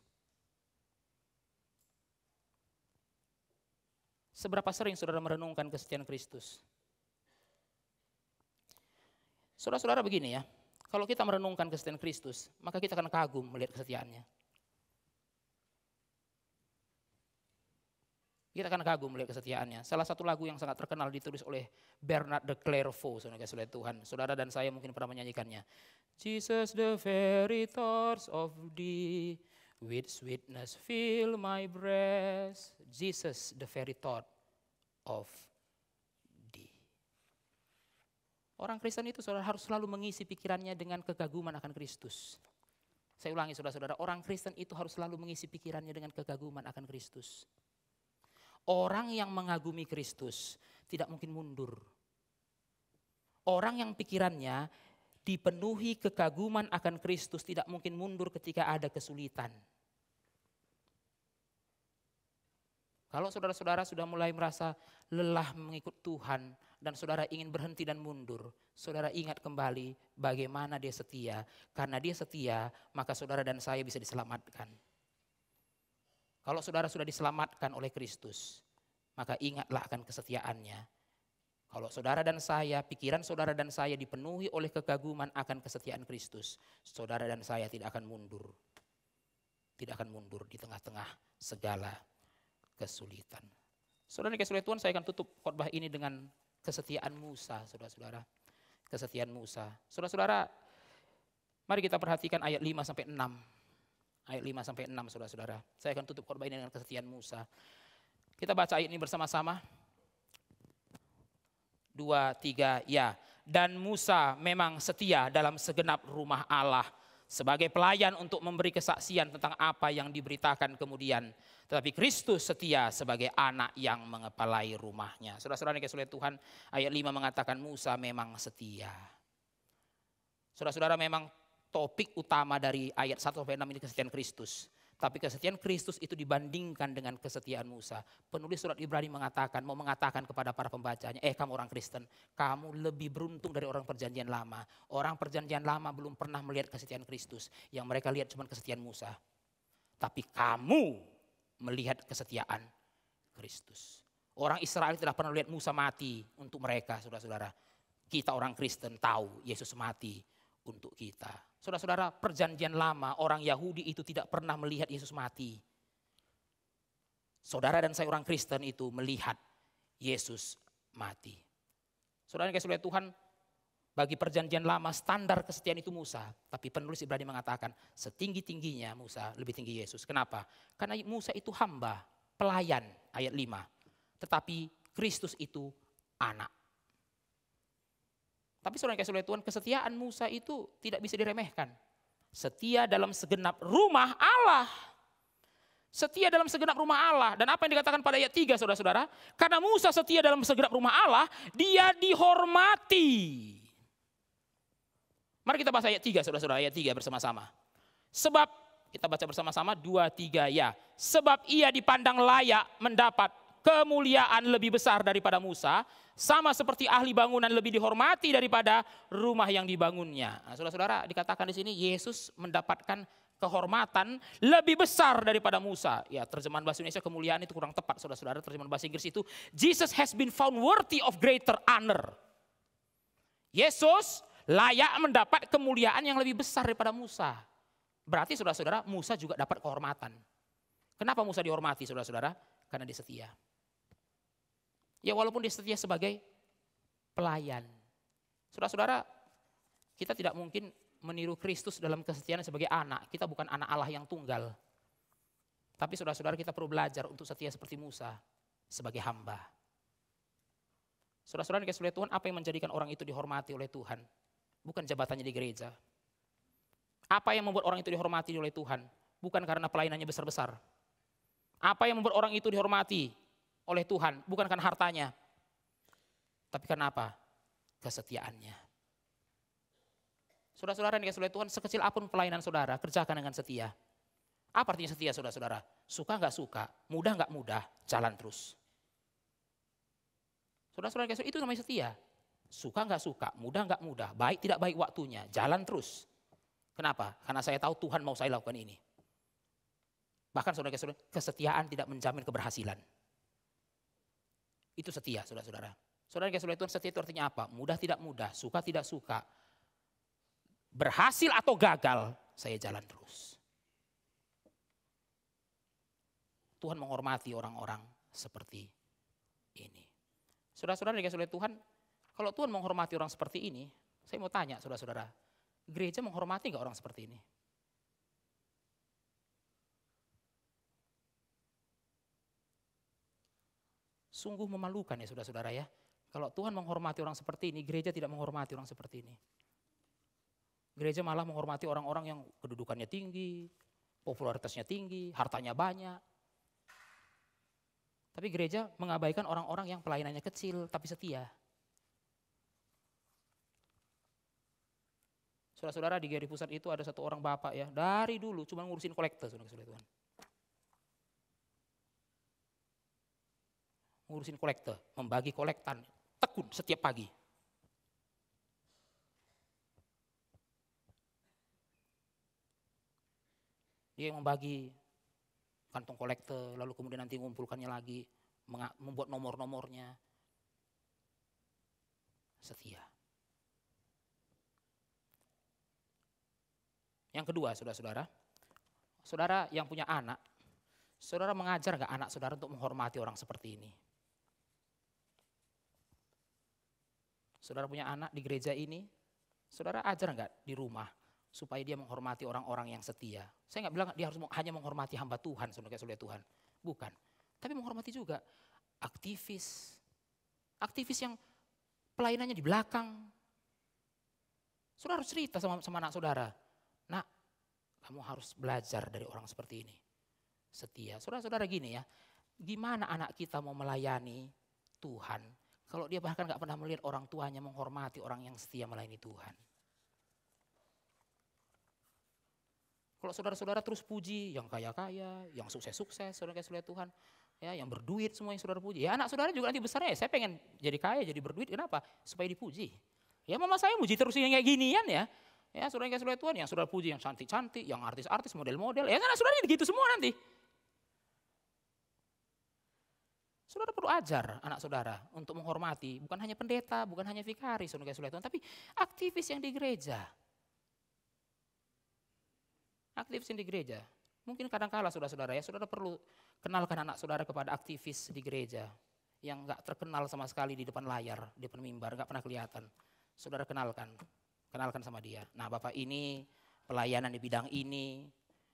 Seberapa sering saudara merenungkan kesetiaan Kristus? Saudara-saudara begini ya, kalau kita merenungkan kesetiaan Kristus, maka kita akan kagum melihat kesetiaannya. Kita akan kagum melihat kesetiaannya. Salah satu lagu yang sangat terkenal ditulis oleh Bernard de Clairvaux, saudara kasih oleh Tuhan. Saudara dan saya mungkin pernah menyanyikannya. Jesus the very thoughts of thee, with sweetness fill my breast. Jesus the very thought of thee. Orang Kristen itu saudara harus selalu mengisi pikirannya dengan kekaguman akan Kristus. Saya ulangi saudara-saudara, orang Kristen itu harus selalu mengisi pikirannya dengan kekaguman akan Kristus. Orang yang mengagumi Kristus tidak mungkin mundur. Orang yang pikirannya dipenuhi kekaguman akan Kristus tidak mungkin mundur ketika ada kesulitan. Kalau saudara-saudara sudah mulai merasa lelah mengikut Tuhan dan saudara ingin berhenti dan mundur, saudara ingat kembali bagaimana dia setia. Karena dia setia, maka saudara dan saya bisa diselamatkan. Kalau saudara sudah diselamatkan oleh Kristus, maka ingatlah akan kesetiaannya. Kalau saudara dan saya, pikiran saudara dan saya dipenuhi oleh kekaguman akan kesetiaan Kristus, saudara dan saya tidak akan mundur. Tidak akan mundur di tengah-tengah segala kesulitan. Saudara yang kasih Tuhan, saya akan tutup khotbah ini dengan kesetiaan Musa, saudara-saudara. Kesetiaan Musa. Saudara-saudara, mari kita perhatikan ayat 5 sampai 6. Ayat 5 sampai 6, saudara-saudara. Saya akan tutup khotbah ini dengan kesetiaan Musa. Kita baca ayat ini bersama-sama. 2, 3, ya. Dan Musa memang setia dalam segenap rumah Allah sebagai pelayan untuk memberi kesaksian tentang apa yang diberitakan kemudian. Tetapi Kristus setia sebagai anak yang mengepalai rumahnya. Saudara-saudara yang kasih oleh Tuhan, ayat 5 mengatakan Musa memang setia. Saudara-saudara, memang topik utama dari ayat 1 sampai 6 ini kesetiaan Kristus. Tapi kesetiaan Kristus itu dibandingkan dengan kesetiaan Musa. Penulis surat Ibrani mau mengatakan kepada para pembacanya, kamu orang Kristen, kamu lebih beruntung dari orang perjanjian lama. Orang perjanjian lama belum pernah melihat kesetiaan Kristus. Yang mereka lihat cuma kesetiaan Musa. Tapi kamu melihat kesetiaan Kristus. Orang Israel tidak pernah melihat Musa mati untuk mereka, saudara-saudara. Kita orang Kristen tahu Yesus mati untuk kita. Saudara-saudara, perjanjian lama orang Yahudi itu tidak pernah melihat Yesus mati. Saudara dan saya orang Kristen itu melihat Yesus mati. Saudara yang kasih oleh Tuhan, bagi perjanjian lama standar kesetiaan itu Musa. Tapi penulis Ibrani mengatakan setinggi-tingginya Musa lebih tinggi Yesus. Kenapa? Karena Musa itu hamba, pelayan, ayat 5. Tetapi Kristus itu anak. Tapi saudara yang kasih oleh Tuhan, kesetiaan Musa itu tidak bisa diremehkan. Setia dalam segenap rumah Allah. Setia dalam segenap rumah Allah. Dan apa yang dikatakan pada ayat 3 saudara-saudara? Karena Musa setia dalam segenap rumah Allah, dia dihormati. Mari kita baca ayat 3 saudara-saudara, ayat 3 bersama-sama. Sebab, kita baca bersama-sama 2, 3 ya. Sebab ia dipandang layak mendapat kemuliaan lebih besar daripada Musa. Sama seperti ahli bangunan lebih dihormati daripada rumah yang dibangunnya. Nah, saudara-saudara, dikatakan di sini Yesus mendapatkan kehormatan lebih besar daripada Musa. Ya, terjemahan bahasa Indonesia kemuliaan itu kurang tepat saudara-saudara. Terjemahan bahasa Inggris itu Jesus has been found worthy of greater honor. Yesus layak mendapat kemuliaan yang lebih besar daripada Musa. Berarti saudara-saudara, Musa juga dapat kehormatan. Kenapa Musa dihormati saudara-saudara? Karena dia setia. Ya walaupun dia setia sebagai pelayan. Saudara-saudara, kita tidak mungkin meniru Kristus dalam kesetiaan sebagai anak. Kita bukan anak Allah yang tunggal. Tapi saudara-saudara, kita perlu belajar untuk setia seperti Musa sebagai hamba. Saudara-saudara yang kasih oleh Tuhan, apa yang menjadikan orang itu dihormati oleh Tuhan? Bukan jabatannya di gereja. Apa yang membuat orang itu dihormati oleh Tuhan? Bukan karena pelayanannya besar-besar. Apa yang membuat orang itu dihormati oleh Tuhan? Bukan karena hartanya. Tapi karena apa? Kesetiaannya. Saudara-saudara yang dikasih oleh Tuhan, sekecil apapun pelayanan saudara, kerjakan dengan setia. Apa artinya setia saudara-saudara? Suka gak suka, mudah gak mudah, jalan terus. Saudara-saudara yang dikasih itu namanya setia. Suka gak suka, mudah gak mudah, baik tidak baik waktunya, jalan terus. Kenapa? Karena saya tahu Tuhan mau saya lakukan ini. Bahkan saudara-saudara, kesetiaan tidak menjamin keberhasilan. Itu setia saudara-saudara. Saudara yang kasih oleh Tuhan, setia itu artinya apa? Mudah tidak mudah, suka tidak suka. Berhasil atau gagal, saya jalan terus. Tuhan menghormati orang-orang seperti ini. Saudara-saudara dikasih oleh Tuhan, kalau Tuhan menghormati orang seperti ini, saya mau tanya saudara-saudara, gereja menghormati nggak orang seperti ini? Sungguh memalukan ya saudara-saudara ya. Kalau Tuhan menghormati orang seperti ini, gereja tidak menghormati orang seperti ini. Gereja malah menghormati orang-orang yang kedudukannya tinggi, popularitasnya tinggi, hartanya banyak. Tapi gereja mengabaikan orang-orang yang pelayanannya kecil tapi setia. Saudara-saudara, di GRI Pusat itu ada satu orang bapak ya, dari dulu cuma ngurusin kolektor, saudara-saudara Tuhan. Ngurusin kolektor, membagi kolektan, tekun setiap pagi. Dia yang membagi kantong kolektor, lalu kemudian nanti mengumpulkannya lagi, membuat nomor-nomornya. Setia. Yang kedua, saudara-saudara, saudara yang punya anak, saudara mengajar gak anak saudara untuk menghormati orang seperti ini? Saudara punya anak di gereja ini, saudara ajar gak di rumah supaya dia menghormati orang-orang yang setia? Saya gak bilang dia harus hanya menghormati hamba Tuhan, saudara Tuhan. Bukan. Tapi menghormati juga aktivis. Aktivis yang pelayanannya di belakang. Saudara harus cerita sama anak saudara. Nak, kamu harus belajar dari orang seperti ini. Setia. Saudara-saudara gini ya, gimana anak kita mau melayani Tuhan kalau dia bahkan gak pernah melihat orang tuanya menghormati orang yang setia melayani Tuhan. Kalau saudara-saudara terus puji yang kaya-kaya, yang sukses-sukses, saudara-saudara Tuhan, ya, yang berduit semua yang saudara puji. Ya anak saudara juga nanti besarnya, saya pengen jadi kaya, jadi berduit, kenapa? Supaya dipuji. Ya mama saya muji terus yang kayak ginian ya. Ya saudara-saudara Tuhan, yang saudara puji yang cantik-cantik, yang artis-artis, model-model, ya anak saudara gitu semua nanti. Saudara perlu ajar anak saudara untuk menghormati, bukan hanya pendeta, bukan hanya vikaris, saudara-saudara Tuhan, tapi aktivis yang di gereja. Aktivis yang di gereja. Mungkin kadang-kala saudara-saudara ya, saudara perlu kenalkan anak saudara kepada aktivis di gereja yang gak terkenal sama sekali di depan layar, di depan mimbar, gak pernah kelihatan. Saudara kenalkan sama dia. Nah Bapak ini pelayanan di bidang ini,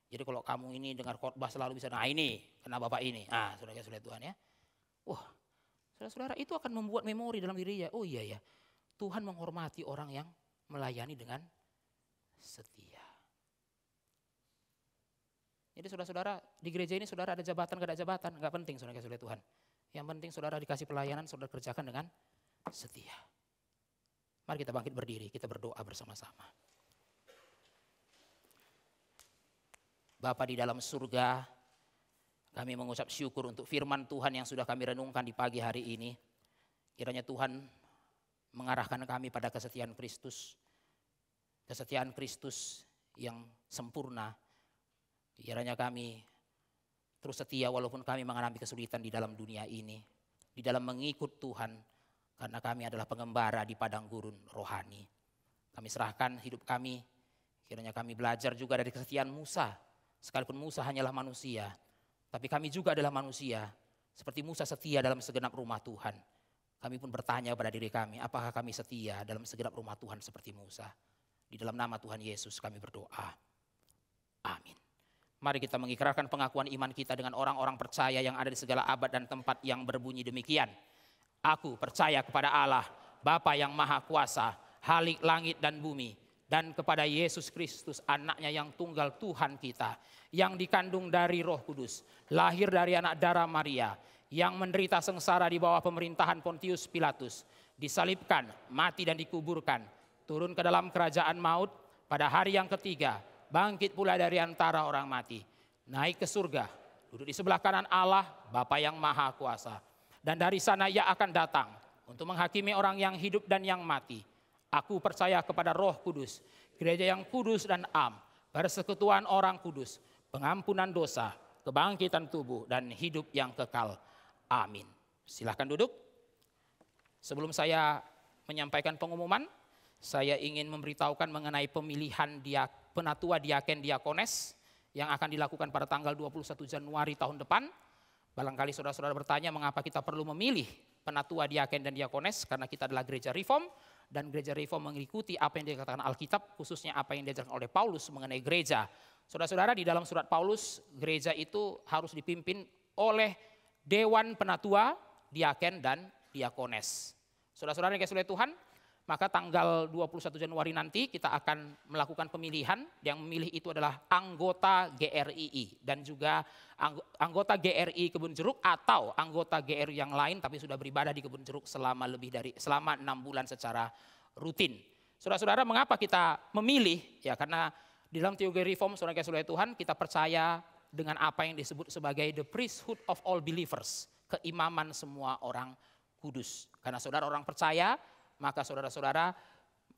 jadi kalau kamu ini dengar khotbah selalu bisa, nah ini, kena Bapak ini. Nah saudara-saudara Tuhan ya. Wah, saudara-saudara itu akan membuat memori dalam dirinya. Oh iya ya, Tuhan menghormati orang yang melayani dengan setia. Jadi saudara-saudara di gereja ini saudara ada jabatan, gak ada jabatan, gak penting saudara-saudara Tuhan. Yang penting saudara dikasih pelayanan, saudara kerjakan dengan setia. Mari kita bangkit berdiri, kita berdoa bersama-sama. Bapa di dalam surga, kami mengucap syukur untuk firman Tuhan yang sudah kami renungkan di pagi hari ini. Kiranya Tuhan mengarahkan kami pada kesetiaan Kristus. Kesetiaan Kristus yang sempurna. Kiranya kami terus setia walaupun kami mengalami kesulitan di dalam dunia ini. Di dalam mengikut Tuhan. Karena kami adalah pengembara di padang gurun rohani. Kami serahkan hidup kami. Kiranya kami belajar juga dari kesetiaan Musa. Sekalipun Musa hanyalah manusia. Tapi kami juga adalah manusia, seperti Musa setia dalam segenap rumah Tuhan. Kami pun bertanya pada diri kami, apakah kami setia dalam segenap rumah Tuhan seperti Musa? Di dalam nama Tuhan Yesus kami berdoa. Amin. Mari kita mengikrarkan pengakuan iman kita dengan orang-orang percaya yang ada di segala abad dan tempat yang berbunyi demikian. Aku percaya kepada Allah, Bapa yang Maha Kuasa, Khalik langit dan bumi. Dan kepada Yesus Kristus anaknya yang tunggal Tuhan kita. Yang dikandung dari Roh Kudus. Lahir dari anak darah Maria. Yang menderita sengsara di bawah pemerintahan Pontius Pilatus. Disalibkan, mati dan dikuburkan. Turun ke dalam kerajaan maut. Pada hari yang ketiga. Bangkit pula dari antara orang mati. Naik ke surga. Duduk di sebelah kanan Allah, Bapa yang Maha Kuasa. Dan dari sana ia akan datang. Untuk menghakimi orang yang hidup dan yang mati. Aku percaya kepada Roh Kudus, gereja yang kudus dan am, persekutuan orang kudus, pengampunan dosa, kebangkitan tubuh, dan hidup yang kekal. Amin. Silahkan duduk. Sebelum saya menyampaikan pengumuman, saya ingin memberitahukan mengenai pemilihan penatua diaken diakones yang akan dilakukan pada tanggal 21 Januari tahun depan. Barangkali saudara-saudara bertanya mengapa kita perlu memilih penatua, diaken, dan diakones, karena kita adalah gereja reform, dan gereja reform mengikuti apa yang dikatakan Alkitab, khususnya apa yang diajarkan oleh Paulus mengenai gereja. Saudara-saudara, di dalam surat Paulus, gereja itu harus dipimpin oleh dewan penatua, diaken, dan diakones. Saudara-saudara yang dikasihi oleh Tuhan, maka tanggal 21 Januari nanti kita akan melakukan pemilihan. Yang memilih itu adalah anggota GRII dan juga anggota GRI Kebun Jeruk atau anggota GRI yang lain tapi sudah beribadah di Kebun Jeruk selama 6 bulan secara rutin. Saudara-saudara, mengapa kita memilih? Ya, karena di dalam teologi reform, saudara yang dikasihi Tuhan, kita percaya dengan apa yang disebut sebagai the priesthood of all believers, keimaman semua orang kudus. Karena saudara orang percaya, maka saudara-saudara,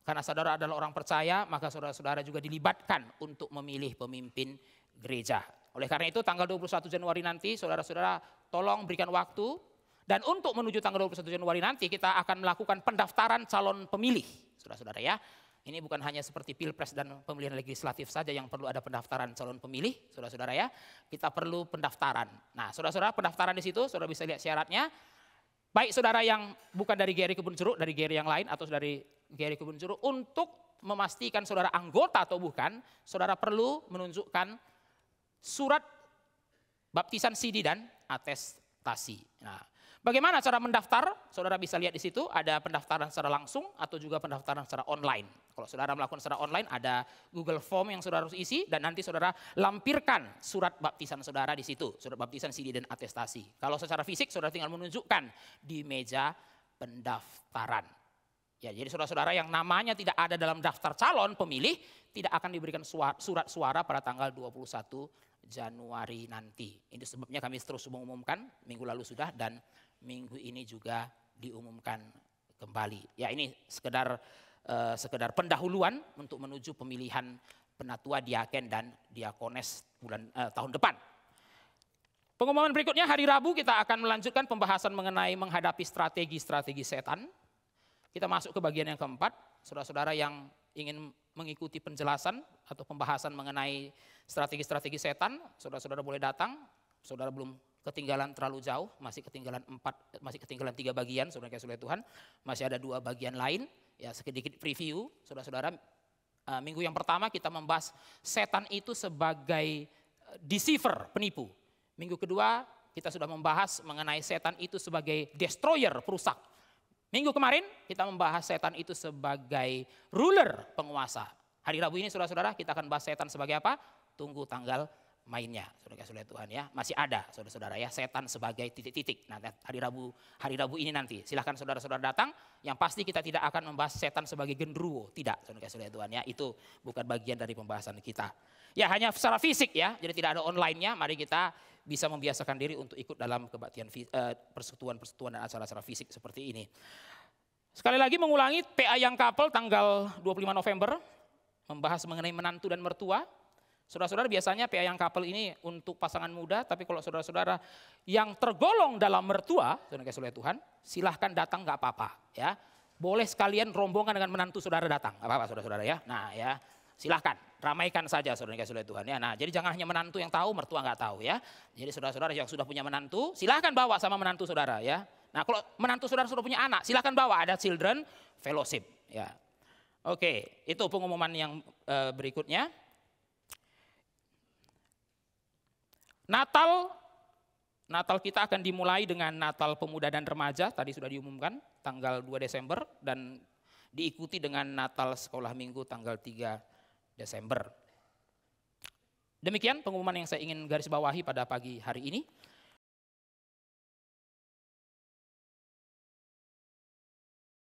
karena saudara adalah orang percaya, maka saudara-saudara juga dilibatkan untuk memilih pemimpin gereja. Oleh karena itu tanggal 21 Januari nanti saudara-saudara tolong berikan waktu. Dan untuk menuju tanggal 21 Januari nanti kita akan melakukan pendaftaran calon pemilih. Saudara-saudara ya, ini bukan hanya seperti pilpres dan pemilihan legislatif saja yang perlu ada pendaftaran calon pemilih. Saudara-saudara ya, kita perlu pendaftaran. Nah saudara-saudara, pendaftaran di situ saudara bisa lihat syaratnya. Baik saudara yang bukan dari GRI Kebun Jeruk, dari GRI yang lain atau dari GRI Kebun Jeruk, untuk memastikan saudara anggota atau bukan, saudara perlu menunjukkan surat baptisan CD dan atestasi. Nah, bagaimana cara mendaftar? Saudara bisa lihat di situ ada pendaftaran secara langsung atau juga pendaftaran secara online. Kalau saudara melakukan secara online ada Google Form yang saudara harus isi dan nanti saudara lampirkan surat baptisan saudara di situ, surat baptisan CD dan atestasi. Kalau secara fisik saudara tinggal menunjukkan di meja pendaftaran. Ya, jadi saudara-saudara yang namanya tidak ada dalam daftar calon pemilih tidak akan diberikan surat suara pada tanggal 21 Januari nanti. Ini sebabnya kami terus mengumumkan, minggu lalu sudah dan minggu ini juga diumumkan kembali. Ya, ini sekedar pendahuluan untuk menuju pemilihan penatua, diaken, dan diakones tahun depan. Pengumuman berikutnya hari Rabu kita akan melanjutkan pembahasan mengenai menghadapi strategi-strategi setan. Kita masuk ke bagian yang keempat. Saudara-saudara yang ingin mengikuti penjelasan atau pembahasan mengenai strategi-strategi setan, saudara-saudara boleh datang. Saudara belum ketinggalan terlalu jauh, masih ketinggalan 3 bagian, saudara yang dikasihi Tuhan. Masih ada 2 bagian lain. Ya, sedikit preview, saudara-saudara. Minggu yang pertama kita membahas setan itu sebagai deceiver, penipu. Minggu kedua kita sudah membahas mengenai setan itu sebagai destroyer, perusak. Minggu kemarin kita membahas setan itu sebagai ruler, penguasa. Hari Rabu ini saudara-saudara kita akan bahas setan sebagai apa? Tunggu tanggal mainnya, saudara kasih Tuhan ya. Masih ada saudara-saudara ya, setan sebagai titik-titik. Nah, hari Rabu ini nanti silahkan saudara-saudara datang. Yang pasti kita tidak akan membahas setan sebagai genderuwo, tidak saudara kasih Tuhan ya. Itu bukan bagian dari pembahasan kita. Ya, hanya secara fisik ya, jadi tidak ada online-nya. Mari kita bisa membiasakan diri untuk ikut dalam kebaktian persekutuan dan acara-acara fisik seperti ini. Sekali lagi mengulangi PA yang Couple tanggal 25 November membahas mengenai menantu dan mertua. Saudara-saudara biasanya PA yang Couple ini untuk pasangan muda, tapi kalau saudara-saudara yang tergolong dalam mertua, saudara kasih oleh Tuhan, silahkan datang nggak apa-apa ya. Boleh sekalian rombongan dengan menantu saudara datang, nggak apa-apa saudara-saudara ya. Nah ya, silahkan ramaikan saja saudara kasih oleh Tuhan ya. Nah jadi jangan hanya menantu yang tahu, mertua nggak tahu ya. Jadi saudara-saudara yang sudah punya menantu, silahkan bawa sama menantu saudara ya. Nah kalau menantu saudara sudah punya anak, silahkan bawa, ada children fellowship ya. Oke, itu pengumuman yang berikutnya. Natal kita akan dimulai dengan Natal Pemuda dan Remaja, tadi sudah diumumkan tanggal 2 Desember dan diikuti dengan Natal Sekolah Minggu tanggal 3 Desember. Demikian pengumuman yang saya ingin garis bawahi pada pagi hari ini.